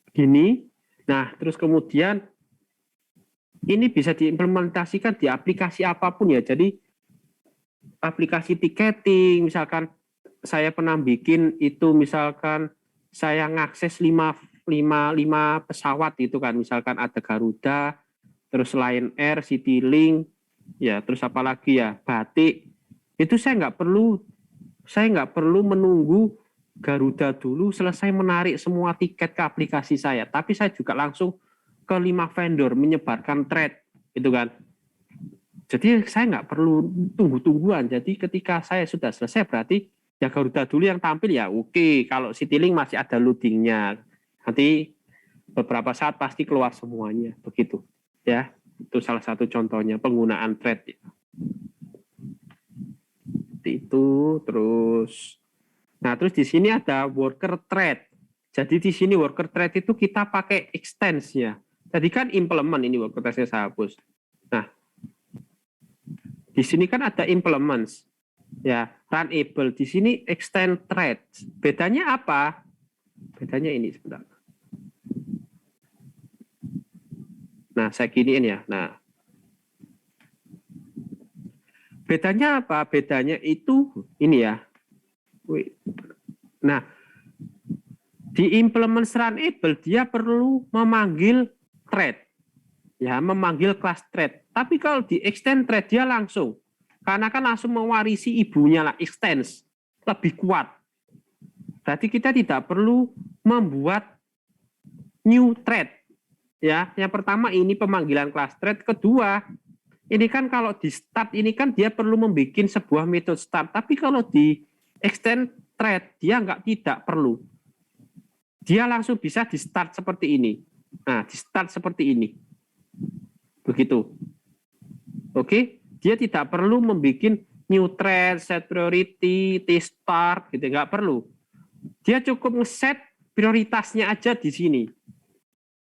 Gini. Nah, terus kemudian ini bisa diimplementasikan di aplikasi apapun ya. Jadi aplikasi tiketing, misalkan saya pernah bikin itu, misalkan saya ngakses 5 pesawat itu kan, misalkan ada Garuda, terus Lion Air, Citylink, ya terus apalagi ya Batik. Itu saya nggak perlu menunggu Garuda dulu selesai menarik semua tiket ke aplikasi saya, tapi saya juga langsung ke 5 vendor menyebarkan thread, itu kan. Jadi saya nggak perlu tunggu-tungguan. Jadi ketika saya sudah selesai berarti ya Garuda dulu yang tampil ya oke. Kalau Citylink masih ada loadingnya. Nanti beberapa saat pasti keluar semuanya. Begitu ya. Itu salah satu contohnya penggunaan thread. Itu terus. Nah terus di sini ada worker thread. Jadi di sini worker thread itu kita pakai extends-nya. Tadi kan implement, ini worker thread-nya saya hapus. Nah, di sini kan ada implements, ya, runable. Di sini extend thread. Bedanya apa? Bedanya ini sebentar. Nah, saya giniin ya. Nah, bedanya apa? Bedanya itu ini ya. Nah, di implements runable dia perlu memanggil thread, ya, memanggil kelas thread. Tapi kalau di extend thread dia langsung, karena kan langsung mewarisi ibunya lah, extends, lebih kuat. Berarti kita tidak perlu membuat new thread, ya. Yang pertama ini pemanggilan kelas thread. Kedua, ini kan kalau di start ini kan dia perlu membuat sebuah metode start. Tapi kalau di extend thread dia tidak perlu. Dia langsung bisa di start seperti ini. Nah, di start seperti ini. Begitu. Oke, dia tidak perlu membuat new thread, set priority, start gitu, nggak perlu. Dia cukup ngeset prioritasnya aja di sini.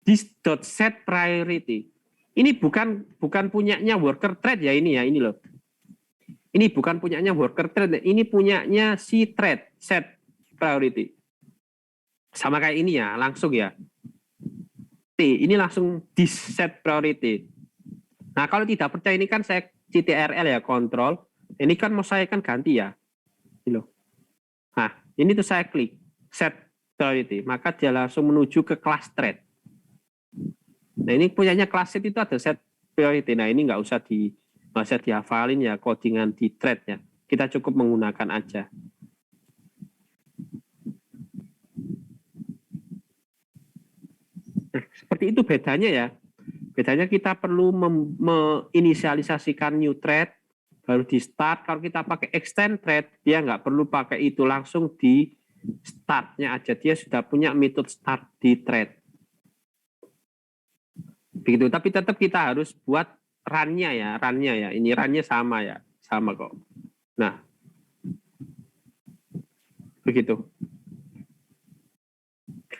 This dot set priority. Ini bukan punyanya worker thread ya ini loh. Ini bukan punyanya worker thread, ini punyanya si thread set priority. Sama kayak ini ya, langsung ya. Ini langsung this set priority. Nah, kalau tidak percaya ini kan saya CTRL ya, kontrol. Ini kan mau saya kan ganti ya. Ini loh. Nah, ini tuh saya klik set priority, maka dia langsung menuju ke kelas thread. Nah, ini punyanya kelas set itu ada set priority. Nah, ini nggak usah dihafalin ya codingan di threadnya. Kita cukup menggunakan aja. Nah, seperti itu bedanya ya. Bedanya kita perlu menginisialisasikan new thread, baru di start. Kalau kita pakai extend thread, dia nggak perlu pakai itu, langsung di startnya aja. Dia sudah punya metode start di thread. Begitu. Tapi tetap kita harus buat run-nya ya. Ini run-nya sama ya, sama kok. Nah, begitu.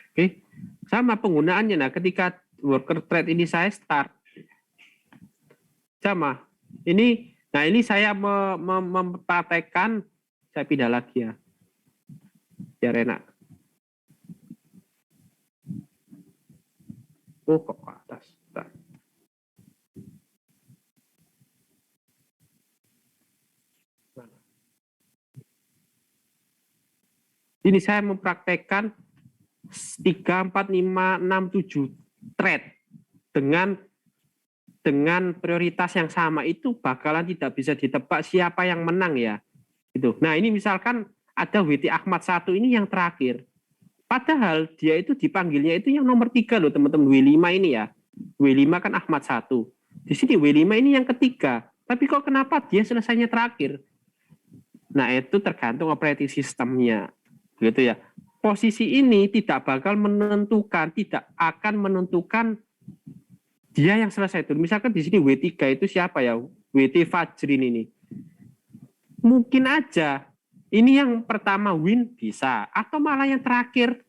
Oke, sama penggunaannya. Nah, ketika worker thread ini saya start, sama. Ini saya mempraktekkan, saya pindah lagi ya, biar enak. Oh, kok ke atas. Bentar. Ini saya mempraktekkan 3, 4, 5, 6, 7 thread dengan prioritas yang sama, itu bakalan tidak bisa ditebak siapa yang menang ya. Gitu. Nah, ini misalkan ada WT Ahmad 1 ini yang terakhir. Padahal dia itu dipanggilnya itu yang nomor 3 loh teman-teman, W5 ini ya. W5 kan Ahmad 1. Di sini W5 ini yang ketiga. Tapi kok kenapa dia selesainya terakhir? Nah, itu tergantung operating sistemnya. Gitu ya. Posisi ini tidak bakal menentukan, tidak akan menentukan dia yang selesai itu. Misalkan di sini W3 itu siapa ya? WT Fajrin ini. Mungkin aja ini yang pertama win bisa, atau malah yang terakhir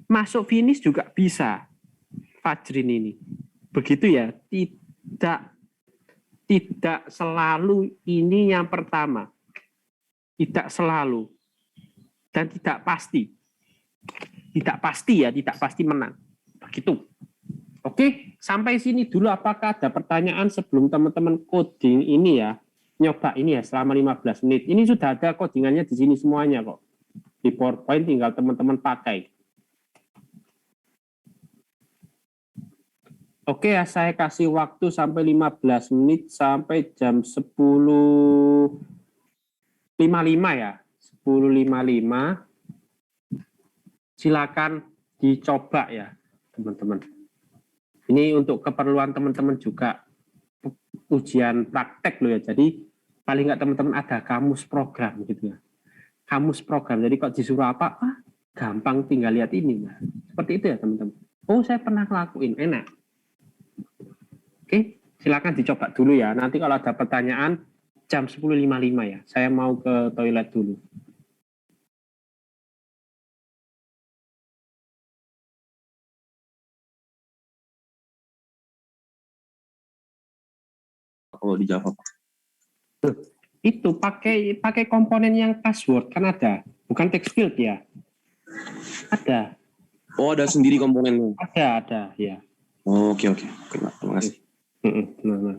masuk finish juga bisa. Fajrin ini. Begitu ya, tidak selalu ini yang pertama. Tidak selalu. Dan tidak pasti. Tidak pasti ya, tidak pasti menang. Begitu. Oke, sampai sini dulu. Apakah ada pertanyaan sebelum teman-teman coding ini ya? Nyoba ini ya selama 15 menit. Ini sudah ada codingannya di sini semuanya kok. Di PowerPoint tinggal teman-teman pakai. Oke ya, saya kasih waktu sampai 15 menit sampai jam 10.55 ya. 10.55. Silakan dicoba ya, teman-teman. Ini untuk keperluan teman-teman juga ujian praktek loh ya. Jadi paling nggak teman-teman ada kamus program gitu ya. Kamus program. Jadi kok disuruh apa? Gampang tinggal lihat ini. Nah, seperti itu ya teman-teman. Oh, saya pernah ngelakuin, enak. Oke, silakan dicoba dulu ya. Nanti kalau ada pertanyaan jam 10.55 ya. Saya mau ke toilet dulu. Kalau di Java. Itu pakai komponen yang password kan ada, bukan text field ya. Ada. Oh, ada sendiri komponennya. Ada ya. Oh, oke. Terima kasih. Nah.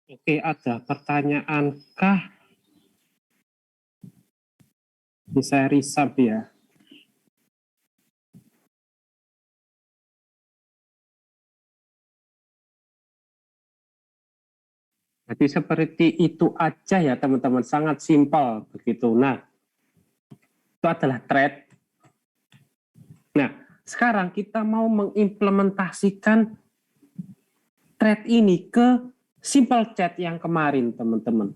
Oke, ada pertanyaankah? Bisa risab ya. Jadi seperti itu aja ya teman-teman, sangat simpel begitu. Nah, itu adalah thread. Nah, sekarang kita mau mengimplementasikan thread ini ke simple chat yang kemarin teman-teman.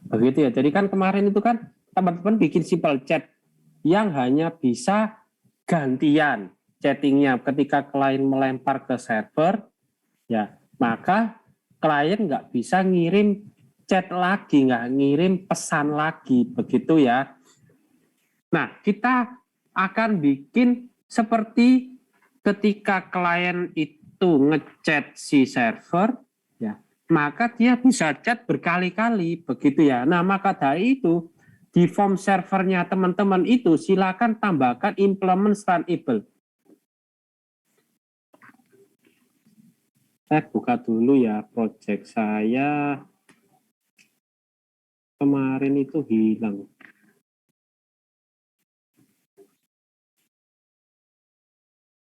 Begitu ya, jadi kan kemarin itu kan teman-teman bikin simple chat yang hanya bisa gantian chattingnya ketika klien melempar ke server, ya maka klien nggak bisa ngirim chat lagi, nggak ngirim pesan lagi, begitu ya. Nah, kita akan bikin seperti ketika klien itu ngechat si server, ya maka dia bisa chat berkali-kali, begitu ya. Nah, maka dari itu di form servernya teman-teman itu silakan tambahkan implement runnable. Saya buka dulu ya project saya. Kemarin itu hilang.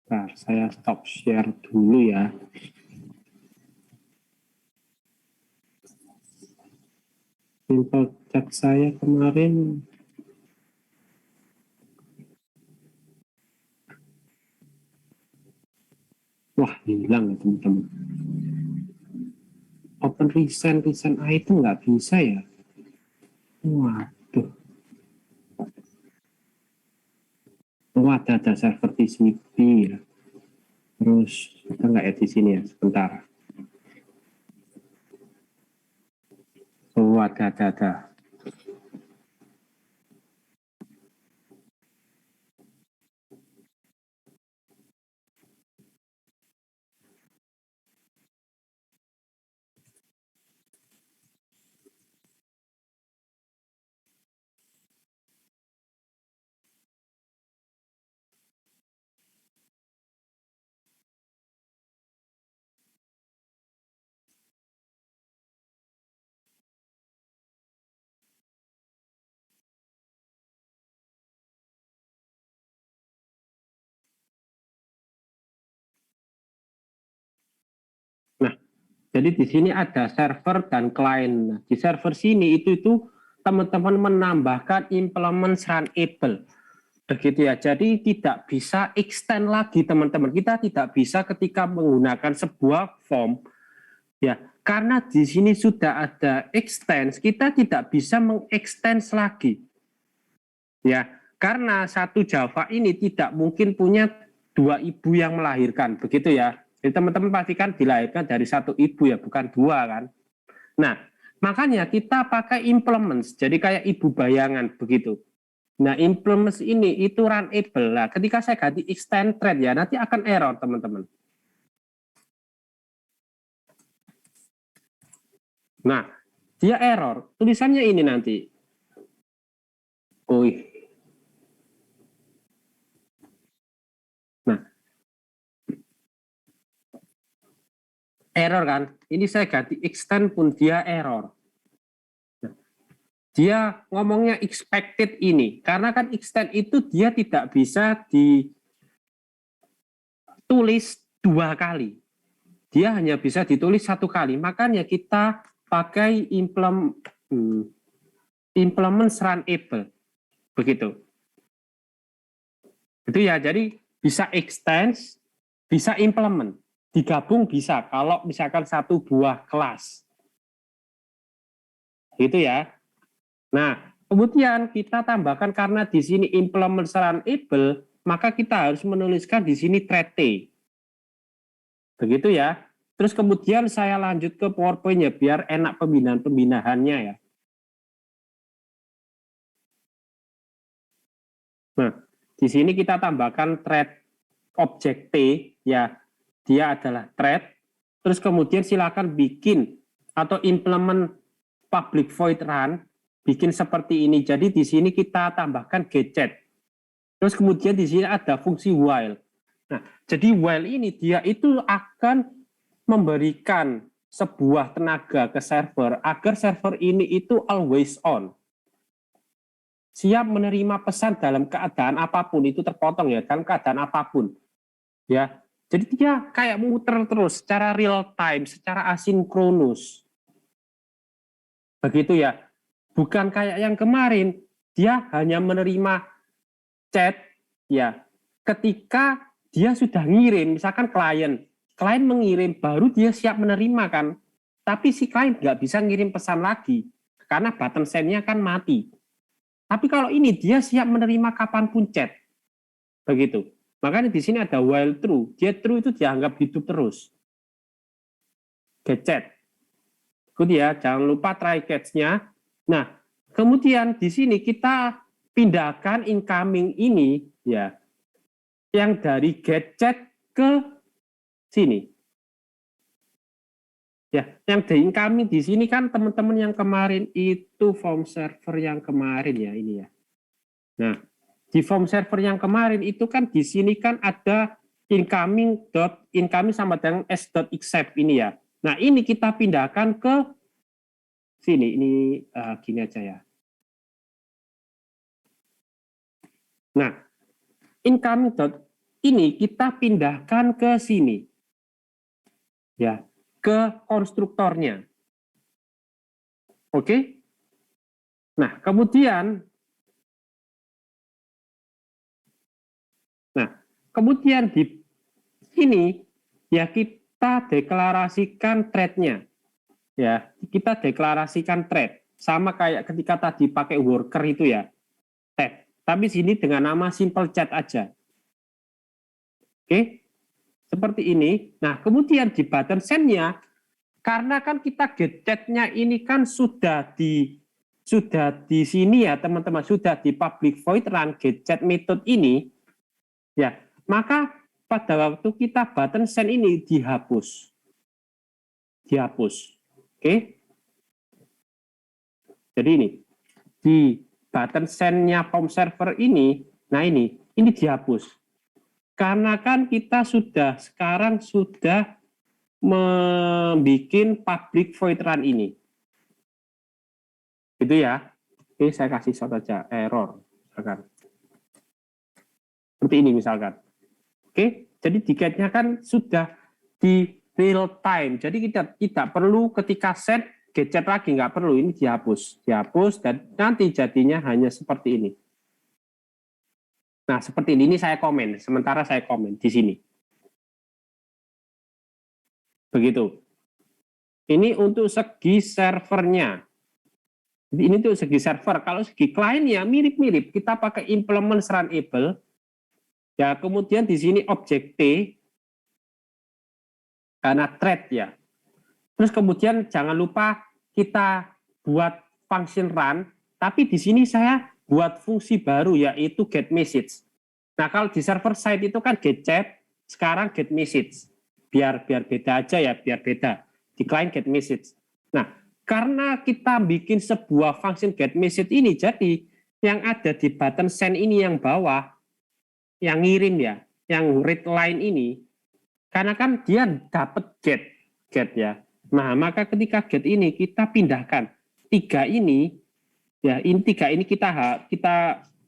Nah, saya stop share dulu ya. Simple chat saya kemarin. Wah, hilang ya teman-teman. Open recent item nggak bisa ya. Waduh. Oh, ada server TCP ya. Terus kita nggak ya di sini ya, sebentar. Oh, ada. Nah, jadi di sini ada server dan klien. Nah, di server sini itu teman-teman menambahkan implement runnable. Begitu ya. Jadi tidak bisa extend lagi teman-teman. Kita tidak bisa ketika menggunakan sebuah form ya, karena di sini sudah ada extend, kita tidak bisa mengextend lagi. Ya, karena satu Java ini tidak mungkin punya dua ibu yang melahirkan, begitu ya. Jadi teman-teman pastikan dilahirkan dari satu ibu ya, bukan dua kan. Nah, makanya kita pakai implements, jadi kayak ibu bayangan begitu. Nah, implements ini itu runnable. Nah, ketika saya ganti extend thread ya, nanti akan error teman-teman. Nah, dia error. Tulisannya ini nanti. Nah, error kan. Ini saya ganti extend pun dia error. Nah, dia ngomongnya expected ini. Karena kan extend itu dia tidak bisa ditulis dua kali. Dia hanya bisa ditulis satu kali. Makanya kita pakai implement runnable. Begitu. Itu ya, jadi bisa extend, bisa implement. Digabung bisa kalau misalkan satu buah kelas. Gitu ya. Nah, kemudian kita tambahkan karena di sini implement runnable, maka kita harus menuliskan di sini thread T. Begitu ya. Terus kemudian saya lanjut ke PowerPoint-nya biar enak pembinahannya ya. Nah, di sini kita tambahkan thread objek T ya. Dia adalah thread. Terus kemudian silakan bikin atau implement public void run, bikin seperti ini. Jadi di sini kita tambahkan gadget. Terus kemudian di sini ada fungsi while. Nah, jadi while ini dia itu akan memberikan sebuah tenaga ke server agar server ini itu always on. Siap menerima pesan dalam keadaan apapun, itu terpotong ya, dalam keadaan apapun. Ya. Jadi dia kayak muter terus secara real time, secara asinkronus. Begitu ya. Bukan kayak yang kemarin, dia hanya menerima chat ya ketika dia sudah ngirim, misalkan klien mengirim baru dia siap menerima kan. Tapi si klien nggak bisa ngirim pesan lagi karena button send-nya kan mati. Tapi kalau ini dia siap menerima kapanpun chat. Begitu. Makanya di sini ada while true. Dia true itu dianggap hidup terus. Get chat. Good ya, jangan lupa try catch-nya. Nah, kemudian di sini kita pindahkan incoming ini ya yang dari get chat ke sini. Ya, yang di incoming di sini kan teman-teman yang kemarin itu form server yang kemarin ya ini ya. Nah, di form server yang kemarin itu kan di sini kan ada incoming sama dengan s.accept ini ya. Nah, ini kita pindahkan ke sini. Ini gini aja ya. Nah, incoming ini kita pindahkan ke sini. Ya, ke konstruktornya. Oke? Nah, kemudian di sini ya kita deklarasikan thread-nya. Ya, kita deklarasikan thread. Sama kayak ketika tadi pakai worker itu ya. Thread. Tapi sini dengan nama simple chat aja. Oke? Seperti ini. Nah, kemudian di button send-nya karena kan kita get chat-nya ini kan sudah di sini ya, teman-teman, sudah di public void run get chat method ini. Ya, maka pada waktu kita button send ini dihapus. Oke. Jadi ini di button send-nya form server ini, nah ini dihapus. Karena kan kita sekarang sudah membuat public void run ini. Gitu ya. Oke, saya kasih shot aja error misalkan. Seperti ini misalkan. Oke, jadi di get-nya kan sudah di real time. Jadi kita tidak perlu ketika set get chat lagi, nggak perlu, ini dihapus. Dan nanti jadinya hanya seperti ini. Nah, seperti ini saya komen, sementara saya komen di sini. Begitu. Ini untuk segi servernya. Ini untuk segi server. Kalau segi kliennya mirip-mirip, kita pakai implement runable. Ya, kemudian di sini objek T karena thread ya. Terus kemudian jangan lupa kita buat function run, tapi di sini saya buat fungsi baru yaitu get message. Nah, kalau di server side itu kan get chat, sekarang get message. Biar beda aja ya, biar beda. Di client get message. Nah, karena kita bikin sebuah function get message ini, jadi yang ada di button send ini yang bawah, yang ngirim ya, yang read line ini, karena kan dia dapat get ya. Nah, maka ketika get ini kita pindahkan 3 ini ya, ini 3 ini kita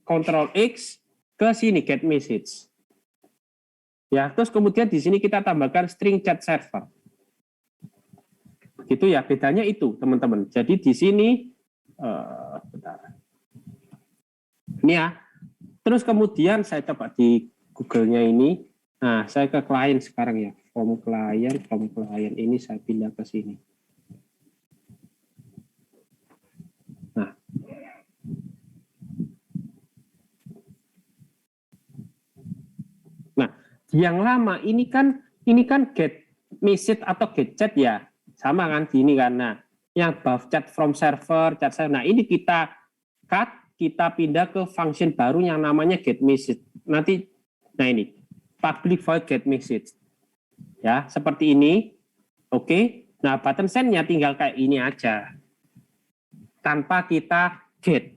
Ctrl X ke sini get message. Ya, terus kemudian di sini kita tambahkan string chat server. Gitu ya, bedanya itu, teman-teman. Jadi di sini bentar. Ini ya. Terus kemudian saya coba di Google-nya ini. Nah, saya ke klien sekarang ya. Form client ini saya pindah ke sini. Nah. Nah, yang lama ini kan get message atau get chat ya. Sama kan di ini kan. Nah, yang buff chat from server, chat server. Nah, ini kita cut, kita pindah ke function baru yang namanya get message. Nanti, nah ini, public void get message. Ya, seperti ini. Oke. Nah, button send-nya tinggal kayak ini aja. Tanpa kita get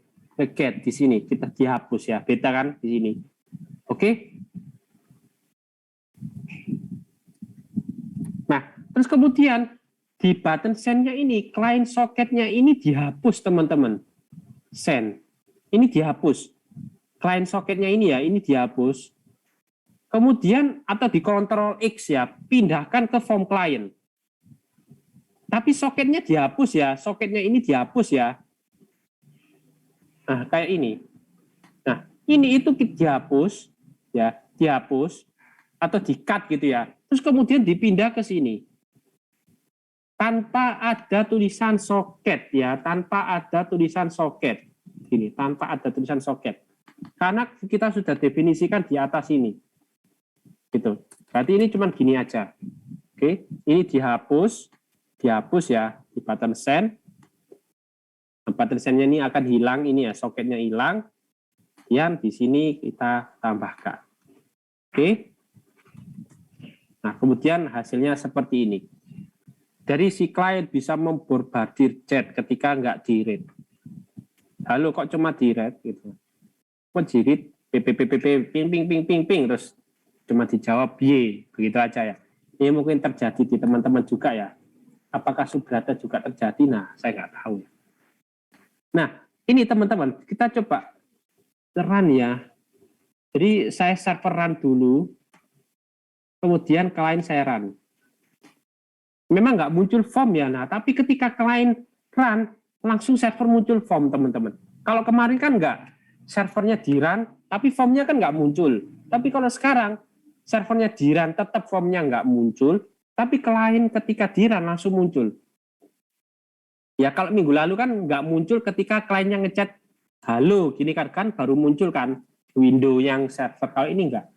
di sini. Kita dihapus ya. Beda kan di sini. Oke. Nah, terus kemudian di button send-nya ini, client socket-nya ini dihapus teman-teman. Send. Ini dihapus. Client socket-nya ini ya, ini dihapus. Kemudian atau di Ctrl X ya, pindahkan ke form client. Tapi soketnya dihapus ya, soketnya ini dihapus ya. Nah, kayak ini. Nah, ini itu dihapus ya, dihapus atau di-cut gitu ya. Terus kemudian dipindah ke sini. Tanpa ada tulisan soket ya, tanpa ada tulisan soket. Gini, tanpa ada tulisan soket. Karena kita sudah definisikan di atas ini. Gitu. Berarti ini cuma gini aja. Oke, ini dihapus ya di button send. Button send-nya ini akan hilang, ini ya soketnya hilang. Kemudian di sini kita tambahkan. Oke. Nah, kemudian hasilnya seperti ini. Dari si client bisa memborbardir chat ketika nggak di-read. Halo, kok cuma di-read gitu. Kok di-read ping ping ping ping ping terus cuma dijawab Y, begitu aja ya. Ini mungkin terjadi di teman-teman juga ya. Apakah Subrata juga terjadi? Nah, saya nggak tahu ya. Nah, ini teman-teman, kita coba run ya. Jadi saya server run dulu, kemudian klien saya run. Memang nggak muncul form ya, nah tapi ketika klien run, langsung server muncul form teman-teman. Kalau kemarin kan nggak, servernya di run, tapi formnya kan nggak muncul. Tapi kalau sekarang, servernya di run, tetap formnya nggak muncul, tapi klien ketika di run langsung muncul. Ya kalau minggu lalu kan nggak muncul ketika kliennya ngechat halo, gini kan baru muncul kan window yang server. Kalau ini nggak,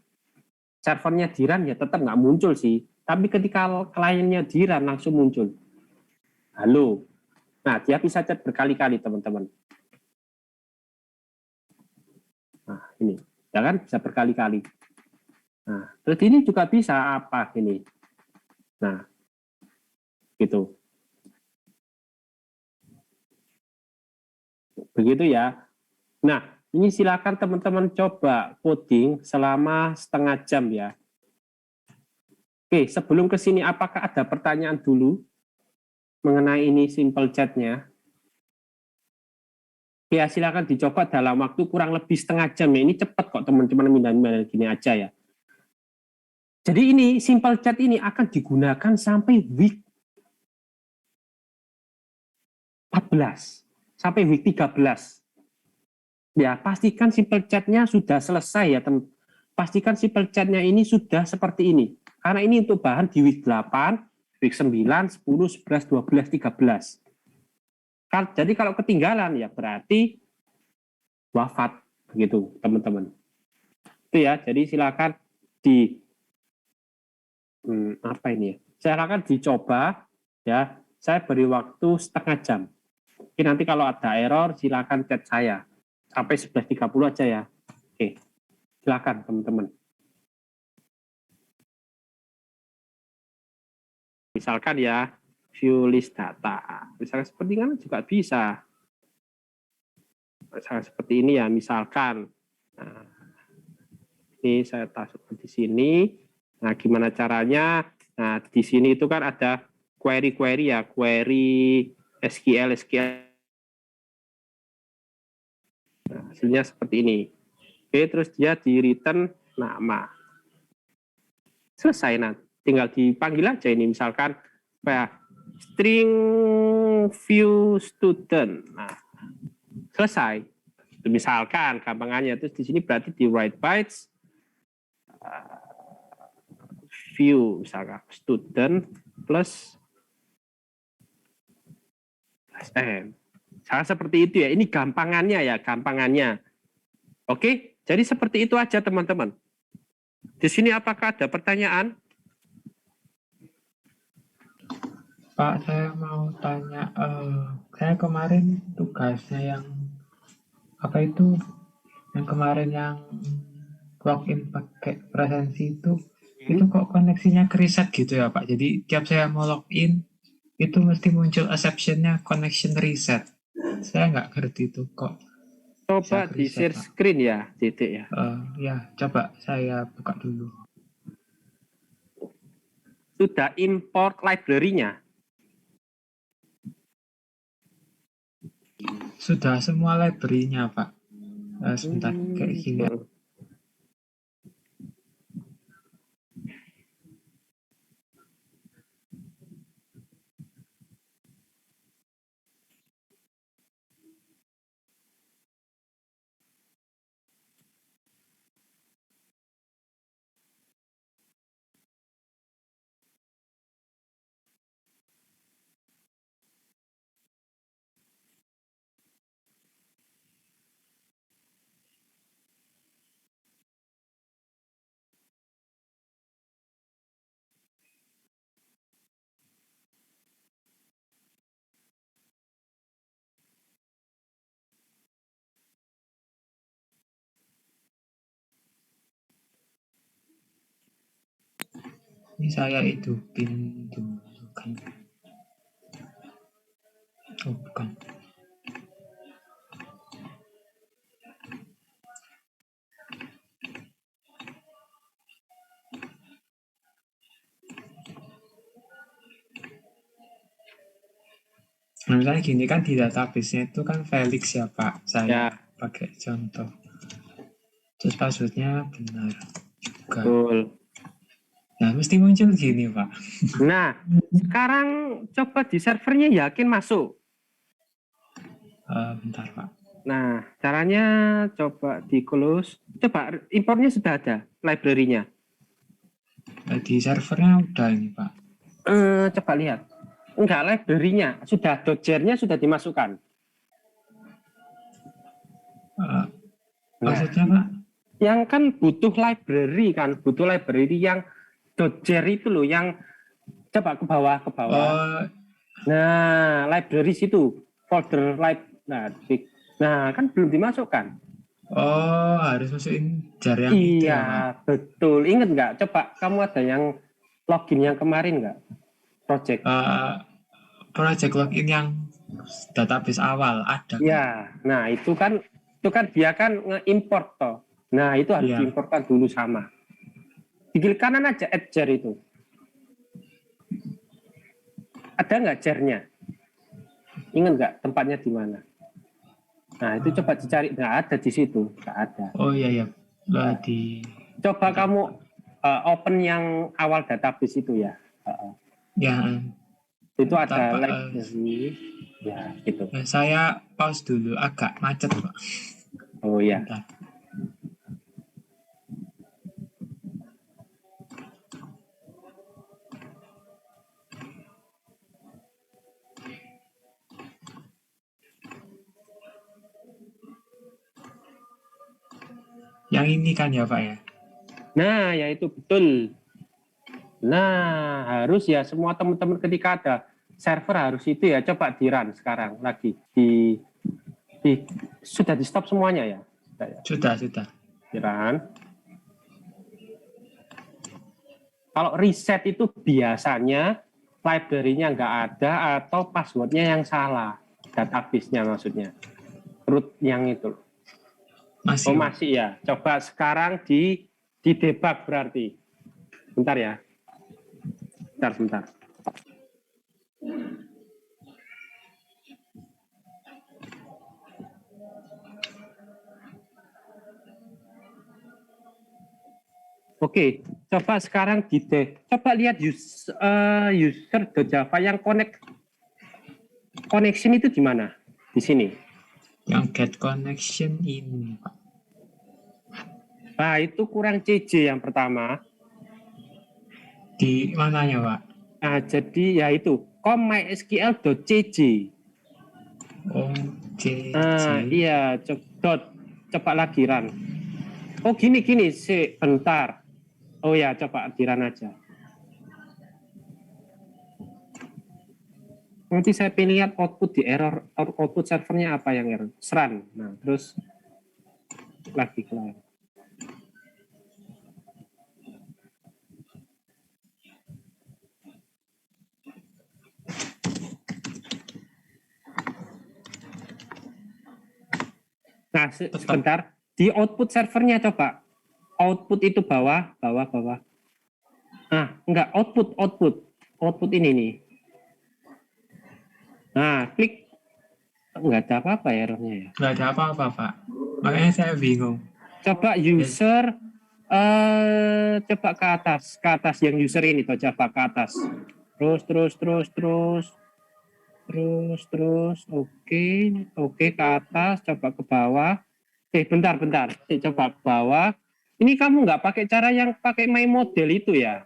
servernya di run ya tetap nggak muncul sih. Tapi ketika kliennya di run langsung muncul halo. Nah, dia bisa chat berkali-kali teman-teman. Nah, ini ya kan bisa berkali-kali. Nah, terus ini juga bisa apa ini? Nah, gitu. Begitu ya. Nah, ini silakan teman-teman coba coding selama setengah jam ya. Oke, sebelum ke sini apakah ada pertanyaan dulu mengenai ini simple chat-nya? Oke, ya, silakan dicoba dalam waktu kurang lebih setengah jam ya. Ini cepat kok teman-teman mindah gini aja ya. Jadi ini simple chat ini akan digunakan sampai week 14 sampai week 13. Ya, pastikan simple chat-nya sudah selesai ya, teman. Pastikan simple chat-nya ini sudah seperti ini. Karena ini untuk bahan di week 8, week 9, 10, 11, 12, 13. Jadi kalau ketinggalan ya berarti wafat begitu, teman-teman. Itu ya, jadi silakan di apa ini ya? Silakan dicoba ya. Saya beri waktu setengah jam. Oke, nanti kalau ada error silakan chat saya. Sampai 11.30 aja ya. Oke. Silakan teman-teman. Misalkan ya, view list data. Misalkan seperti ini juga bisa. Misalkan seperti ini ya, misalkan. Nah, ini saya taruh di sini. Nah, gimana caranya? Nah, di sini itu kan ada query-query ya, query SQL. Nah, hasilnya seperti ini. Oke, terus dia di return nama. Selesai, nah tinggal dipanggil aja ini, misalkan apa ya, string view student. Nah, selesai. Misalkan gampangannya, terus di sini berarti di write bytes view misalkan student plus sm. Sangat seperti itu ya. Ini gampangannya ya, gampangannya. Oke, jadi seperti itu aja teman-teman. Di sini apakah ada pertanyaan? Pak, saya mau tanya, saya kemarin tugasnya yang apa itu, yang kemarin yang login pakai presensi itu kok koneksinya kereset gitu ya Pak. Jadi tiap saya mau login itu mesti muncul exception-nya connection reset. Saya nggak ngerti itu kok. Coba di share screen ya, Titik ya. Ya, coba saya buka dulu. Sudah import library-nya? sudah semua library-nya, Pak. Sebentar, kayak gini. Ini saya hidupin dulu kan. Oh, bukan. Nah, misalnya gini kan di database-nya itu kan Felix ya Pak. Saya pakai contoh. Terus passwordnya benar juga. Betul. Nah, mesti muncul gini Pak. Nah, sekarang coba di servernya yakin masuk. Bentar Pak. Nah, caranya coba di close. Coba importnya sudah ada library-nya. Di servernya udah ini Pak. Coba lihat. Enggak, library-nya sudah, .jar-nya sudah dimasukkan. Maksudnya Pak? Yang kan butuh library kan, butuh library yang .jar itu loh, yang coba ke bawah. Oh, Nah, library situ, folder nah kan belum dimasukkan. oh harus masukin jar yang itu ya Pak. Iya, betul. Ingat nggak? Coba kamu ada yang login yang kemarin nggak? Project login yang database awal ada. Ya, nah itu kan dia kan nge-import toh. Nah, itu harus Iya. diimportkan dulu sama. Di klik kanan aja add jar itu. Ada nggak jar-nya? Ingat nggak tempatnya di mana? Nah, itu coba dicari. Nggak ada di situ. Nggak ada. Oh iya. Coba kamu open yang awal database itu ya. Ya. Itu ada library. Ya, gitu. Saya pause dulu, agak macet Pak. Oh ya. Bentar. Yang ini kan ya Pak ya? Nah, ya itu betul. Nah, harus ya semua teman-teman ketika ada server harus itu ya. Coba di run sekarang lagi. Sudah di stop semuanya ya? Sudah. Di run. Kalau reset itu biasanya library-nya nggak ada atau passwordnya yang salah. Database-nya maksudnya. Root yang itu. Masih ya. Coba sekarang di debug berarti. Bentar ya. Bentar. Oke, coba sekarang coba lihat user.java yang connection itu di mana? Di sini. Yang get connection ini Pak. Nah, itu kurang CJ yang pertama. Di mananya Pak? Nah, jadi ya itu mysql.cj. Oh, CJ. Iya, coba lagi run. Oh, gini sih, bentar. Oh ya, coba di run aja. Nanti saya pilih lihat output di error, output servernya apa yang error. Run. Nah, terus lagi kelar. Nah, sebentar. Di output servernya coba. Output itu bawah. Nah, enggak, output ini nih. Nah, klik. Nggak ada apa-apa ya errornya ya. Nggak ada apa-apa, Pak. Makanya saya bingung. Coba user, coba ke atas yang user ini tuh, coba ke atas. Terus, oke ke atas, coba ke bawah. Bentar, coba ke bawah. Ini kamu nggak pakai cara yang pakai my model itu ya?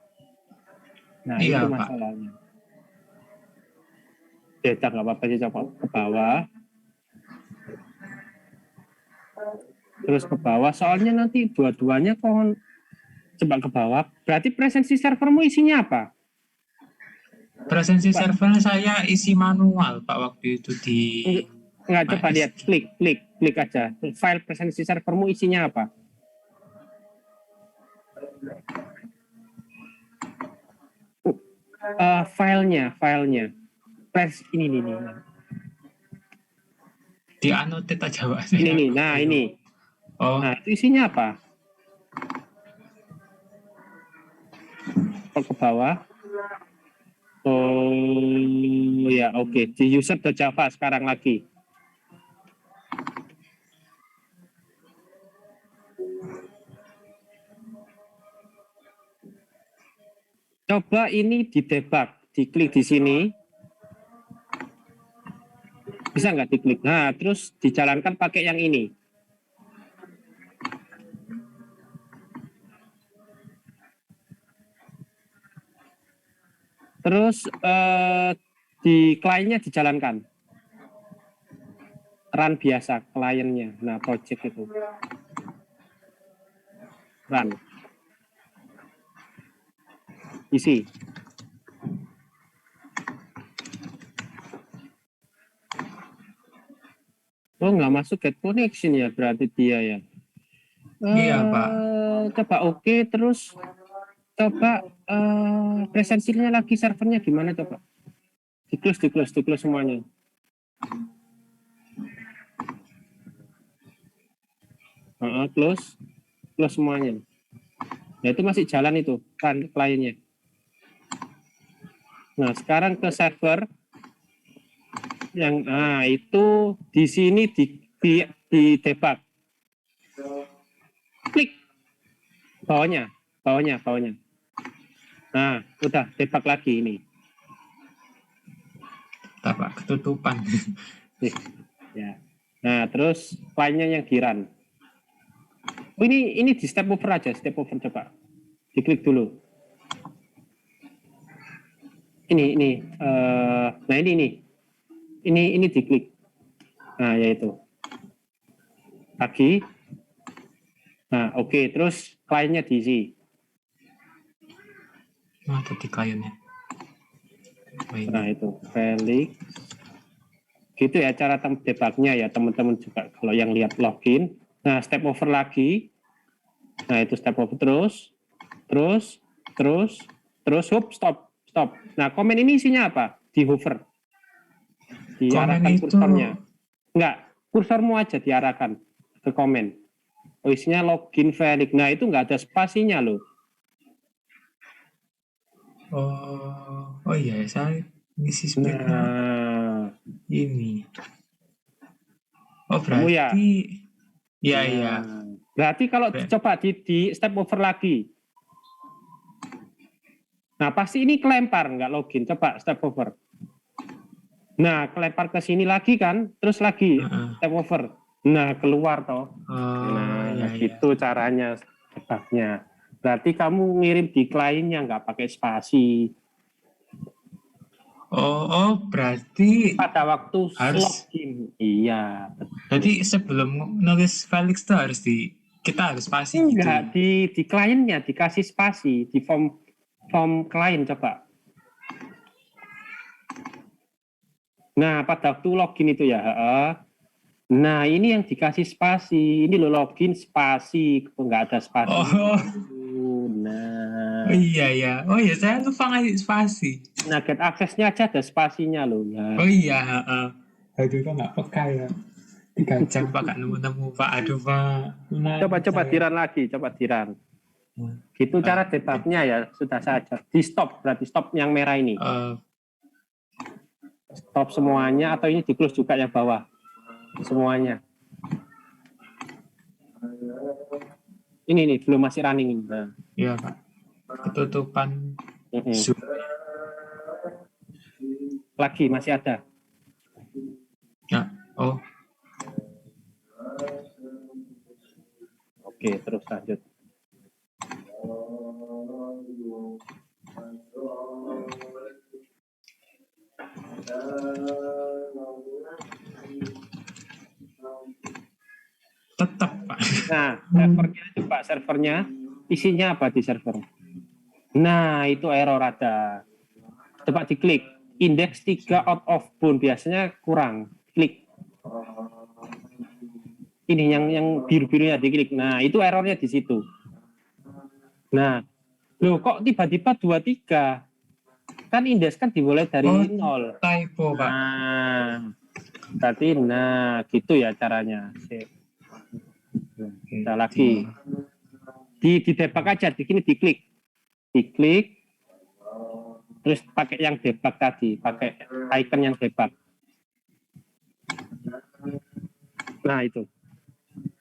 Nah Iya, itu Pak. masalahnya. Nggak apa-apa sih, coba ke bawah. Terus ke bawah, soalnya nanti dua-duanya coba ke bawah. Berarti presensi servermu isinya apa? Presensi Pak. server saya isi manual, Pak, waktu itu di Nggak, coba MySQL. lihat, klik aja. File presensi servermu isinya apa? Filenya. Ini nih. Di annotate aja, Pak. Ini nih, nah ini. Oh, Nah, itu isinya apa? Ke bawah. Oh ya, oke. Di user.java sekarang lagi. Coba ini di debug, diklik di sini. Bisa nggak diklik? Nah, terus dijalankan pakai yang ini. Terus di kliennya dijalankan. Run biasa kliennya. Nah, project itu. Run. Isi. Oh, nggak masuk get connection ya, berarti dia ya. iya, Pak. Coba oke, terus coba presensinya lagi servernya gimana coba? Di close semuanya. Close semuanya. Nah itu masih jalan itu kan kliennya. Nah sekarang ke server yang itu di sini di debug. Klik bawahnya. Nah udah debug lagi ini. Pak, ketutupan. Ya. Nah terus kliennya yang di run. Oh, ini di step over aja, coba. Diklik dulu. Ini nah ini diklik. Nah yaitu lagi. Nah oke, terus kliennya diisi. Mana di kliennya? Nah itu Felix. Gitu ya cara debugnya ya teman-teman juga kalau yang lihat login. Nah step over lagi. Nah itu step over terus, stop. Nah komen ini isinya apa? Di hover, diarahkan Komen itu kursornya. Enggak, kursormu aja diarahkan ke komen. Oh isinya login Felix. Nah itu enggak ada spasinya loh. oh iya, saya ngisi speknya ini. Oh berarti iya. Berarti kalau coba di step over lagi. Nah pasti ini kelempar nggak login. Coba step over. Nah kelempar ke sini lagi kan, terus lagi step over. Nah keluar toh. Gitu caranya debugnya. Berarti kamu ngirim di kliennya nggak pakai spasi. Oh berarti Pada waktu harus login. Iya. Jadi sebelum nulis Felix tuh kita harus spasi gitu. Enggak, di kliennya dikasih spasi di form klien coba. Nah pada waktu login itu ya. Nah ini yang dikasih spasi. Ini lo login spasi, nggak ada spasi. Nah. Iya. Oh iya, saya lupa ngasih spasi. Nah get aksesnya aja ada spasinya loh. Nah. Oh iya. Aduh kok nggak peka ya. 3 jam Pak gak nemu Pak. Aduh Pak. Coba diran lagi, coba diran. Gitu cara debugnya ya sudah saja. Di stop, berarti stop yang merah ini. Stop semuanya atau ini di close juga yang bawah. semuanya. Ini belum masih running ini. Nah. Iya Pak. Ketutupan Zoom. Lagi masih ada. Ya. Oh. Oke, terus lanjut. Tetap Pak. Nah, servernya coba servernya isinya apa di server? Nah, itu error ada. Coba diklik. Indeks 3 out of bound biasanya kurang. Klik. Ini yang biru-birunya diklik. Nah, itu errornya di situ. Nah, loh kok tiba-tiba 23? Kan indeks kan dimulai dari 0. Typo Pak. Nah, berarti gitu ya caranya. Kita lagi. Di debug aja, di sini diklik. Diklik. Terus pakai yang debug tadi, pakai icon yang debug. Nah, itu.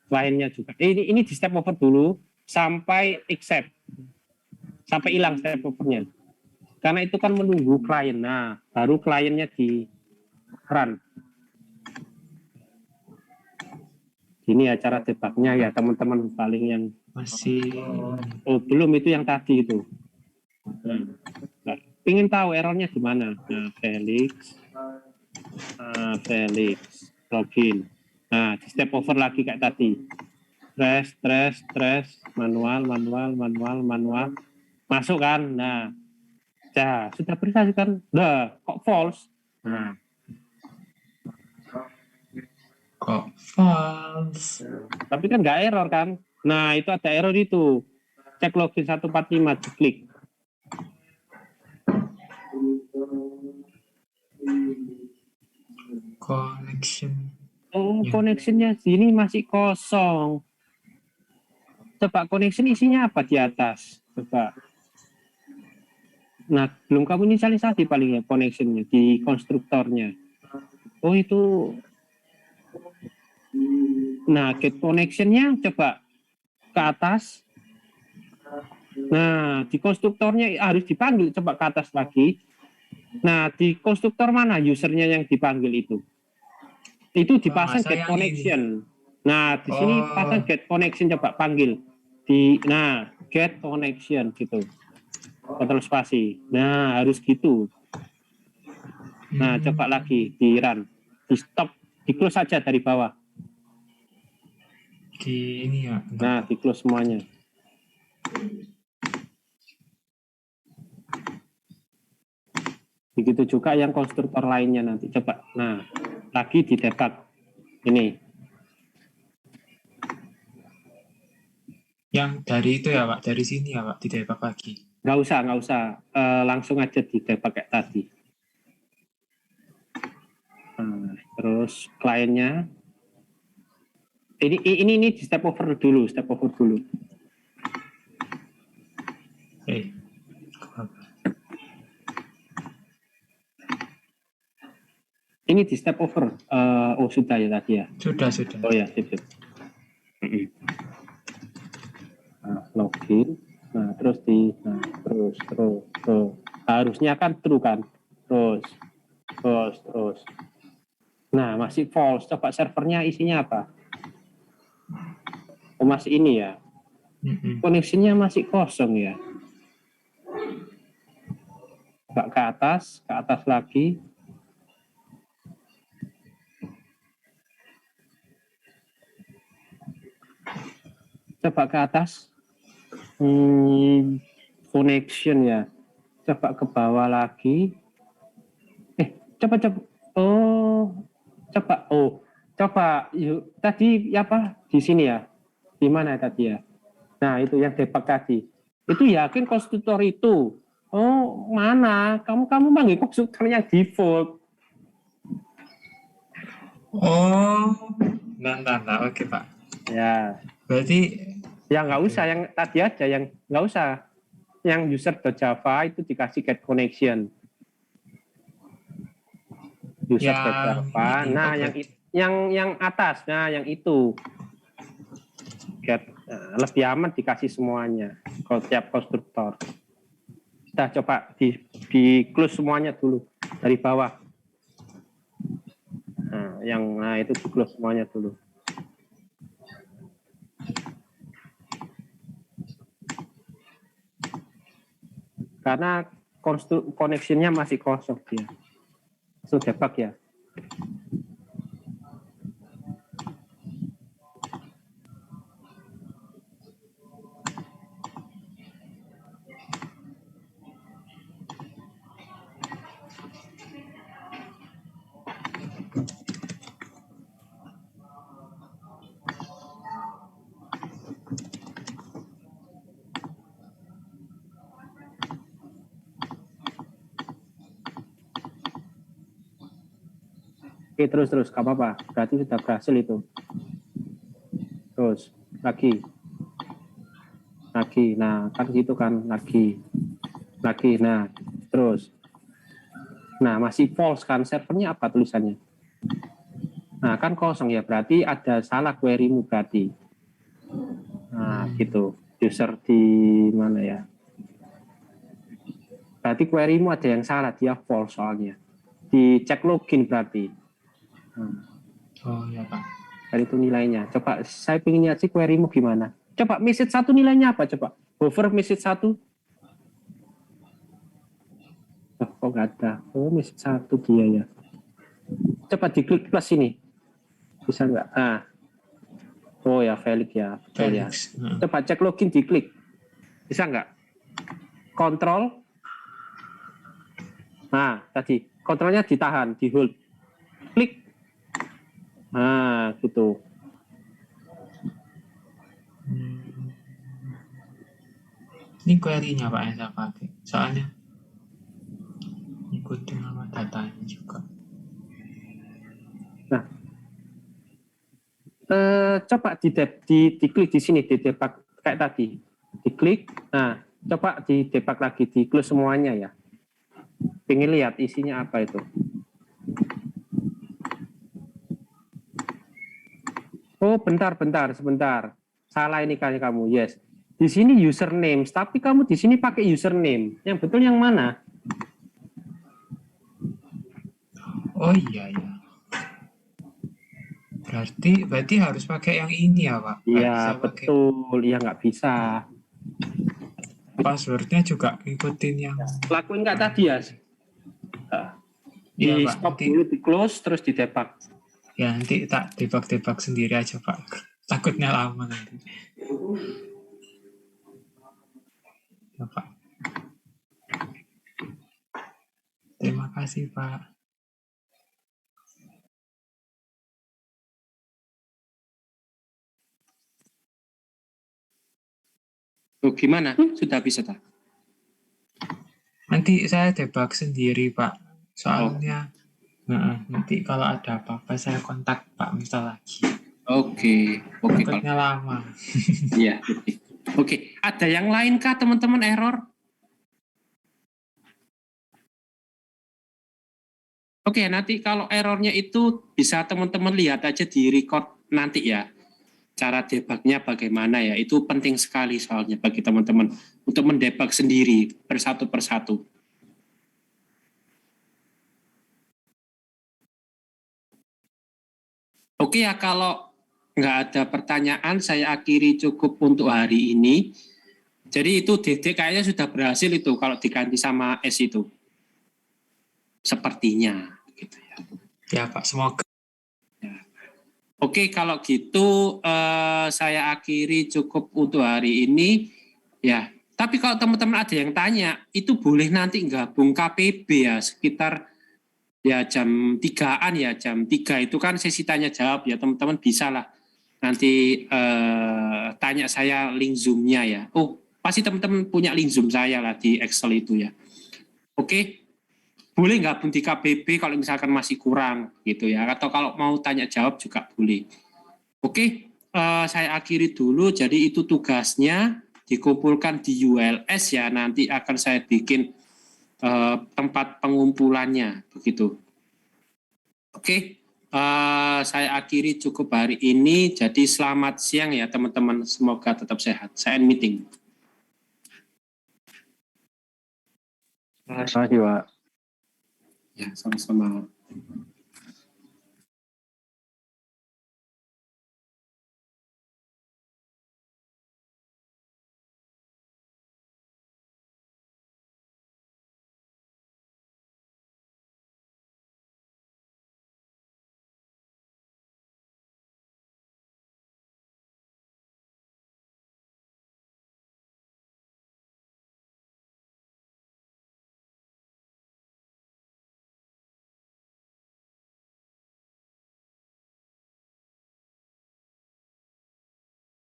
Lainnya juga. Ini di step over dulu sampai accept. Sampai hilang step overnya. Karena itu kan menunggu klien. Nah, baru kliennya di run. Ini ya cara debugnya ya teman-teman, paling yang Masih. Oh, belum itu yang tadi itu. Nah, ingin tahu errornya di mana? Nah, Felix login. Nah, di step over lagi kayak tadi. Trash, manual. Masuk kan? Nah, sudah berhasil kan? Nah, kok false? Nah, Kok false? tapi kan nggak error kan? Nah, itu ada error itu. Cek login 145, diklik. Connection. Oh, Ya. connectionnya sini masih kosong. Coba connection isinya apa di atas? Coba. Nah, belum kamu inisialisasi paling ya connectionnya di konstruktornya. Oh, itu. Nah, get connectionnya coba ke atas. Nah, di konstruktornya harus dipanggil, coba ke atas lagi. Nah, di konstruktor mana usernya yang dipanggil itu? Itu dipasang get connection. Nah, di sini pasang get connection, coba panggil. Nah, get connection gitu. Kontrol spasi. Nah, harus gitu. Nah, coba lagi di run. Di stop, di close saja dari bawah. Di ini ya. Nah, di close semuanya. Begitu juga yang konstruktor lainnya nanti. Coba. Nah, lagi di debug. Ini. Yang dari itu ya Pak, dari sini ya Pak, di debug lagi. Nggak usah. Langsung aja di debug kayak tadi. Nah, terus kliennya. Ini di step over dulu. Ini di step over. Oh, sudah ya tadi ya. Sudah. Oh ya, sip. Nah, login. Nah, terus harusnya kan true kan. Terus. Nah, masih false. Coba servernya isinya apa? Oh, masih ini ya. Koneksinya masih kosong ya. Coba ke atas lagi. Coba ke atas. Connection ya. Coba ke bawah lagi. Coba. Coba yuk. Tadi apa? Di sini ya. Di mana tadi ya? Nah, itu yang debug tadi. Itu yakin konstruktor itu. Oh, mana? Kamu panggil konstruktornya default. Oh, nah, oke Pak. Ya. Berarti Ya nggak usah, yang tadi aja, yang nggak usah. Yang user.java itu dikasih get connection. User.java. Nah, yang atas, nah yang itu. Lebih aman dikasih semuanya kalau tiap konstruktor. Kita coba di close semuanya dulu dari bawah. Nah, itu di close semuanya dulu. Karena koneksinya masih kosong dia. Langsung debug ya. Oke, terus, gak apa-apa. Berarti sudah berhasil itu. Terus, lagi. Nah, kan gitu kan, lagi. Nah, terus. Nah, masih false kan, servernya apa tulisannya? Nah, kan kosong ya, berarti ada salah query-mu berarti. Nah, gitu. User di mana ya? Berarti query-mu ada yang salah, dia false soalnya. Dicek login berarti. Oh ya Pak. Dan itu nilainya. Coba saya pengen lihat sih query-mu gimana. Coba message 1 nilainya apa coba? Hover message 1. Oh, kok nggak ada? Oh, message 1 dia ya. Coba diklik plus ini. Bisa nggak? Ah. Oh ya, valid ya. Betul ya. Coba cek login diklik. Bisa nggak? Kontrol. Nah, tadi. Kontrolnya ditahan, di hold. Klik. Nah, gitu. Ini query-nya Pak yang saya pakai. Soalnya ikutin nama datanya juga. Nah, coba diklik di sini, di debug kayak tadi. Diklik. Nah, coba di debug lagi, di close semuanya ya. Pengen lihat isinya apa itu. Oh, sebentar. Salah ini kali kamu. Yes. Di sini username, tapi kamu di sini pakai username. Yang betul yang mana? Oh iya ya. Berarti harus pakai yang ini ya Pak? Iya, betul. Iya, nggak bisa. Passwordnya juga ngikutin yang... Lakuin nggak tadi ya? Di stop dulu, di close, terus di debug. Ya nanti tak debug sendiri aja Pak. Takutnya lama nanti. Ya Pak. Terima kasih Pak. Oh, gimana? Sudah bisa tak? Nanti saya debug sendiri Pak. Soalnya nanti kalau ada apa-apa saya kontak Pak Misal lagi. Oke. Takutnya lama. Iya. Oke. Ada yang lain kah teman-teman error? Oke, nanti kalau errornya itu bisa teman-teman lihat aja di record nanti ya. Cara debugnya bagaimana ya, itu penting sekali soalnya bagi teman-teman untuk mendebug sendiri persatu. Oke ya, kalau nggak ada pertanyaan, saya akhiri cukup untuk hari ini. Jadi itu DD kayaknya sudah berhasil itu kalau diganti sama S itu. Sepertinya. Gitu ya. Ya Pak, semoga. Oke, kalau gitu saya akhiri cukup untuk hari ini. Ya, tapi kalau teman-teman ada yang tanya, itu boleh nanti gabung KPB ya, sekitar ya jam 3-an ya, jam 3 itu kan sesi tanya jawab ya, teman-teman bisa lah nanti tanya saya link Zoom-nya ya. Oh, pasti teman-teman punya link Zoom saya lah di Excel itu ya. Oke, boleh gabung di KPB kalau misalkan masih kurang gitu ya, atau kalau mau tanya jawab juga boleh. Oke, saya akhiri dulu, jadi itu tugasnya dikumpulkan di ULS ya, nanti akan saya bikin tempat pengumpulannya begitu. Oke, Saya akhiri cukup hari ini. Jadi selamat siang ya teman-teman. Semoga tetap sehat. Saya end meeting. Terima kasih, Pak. Ya, sama-sama.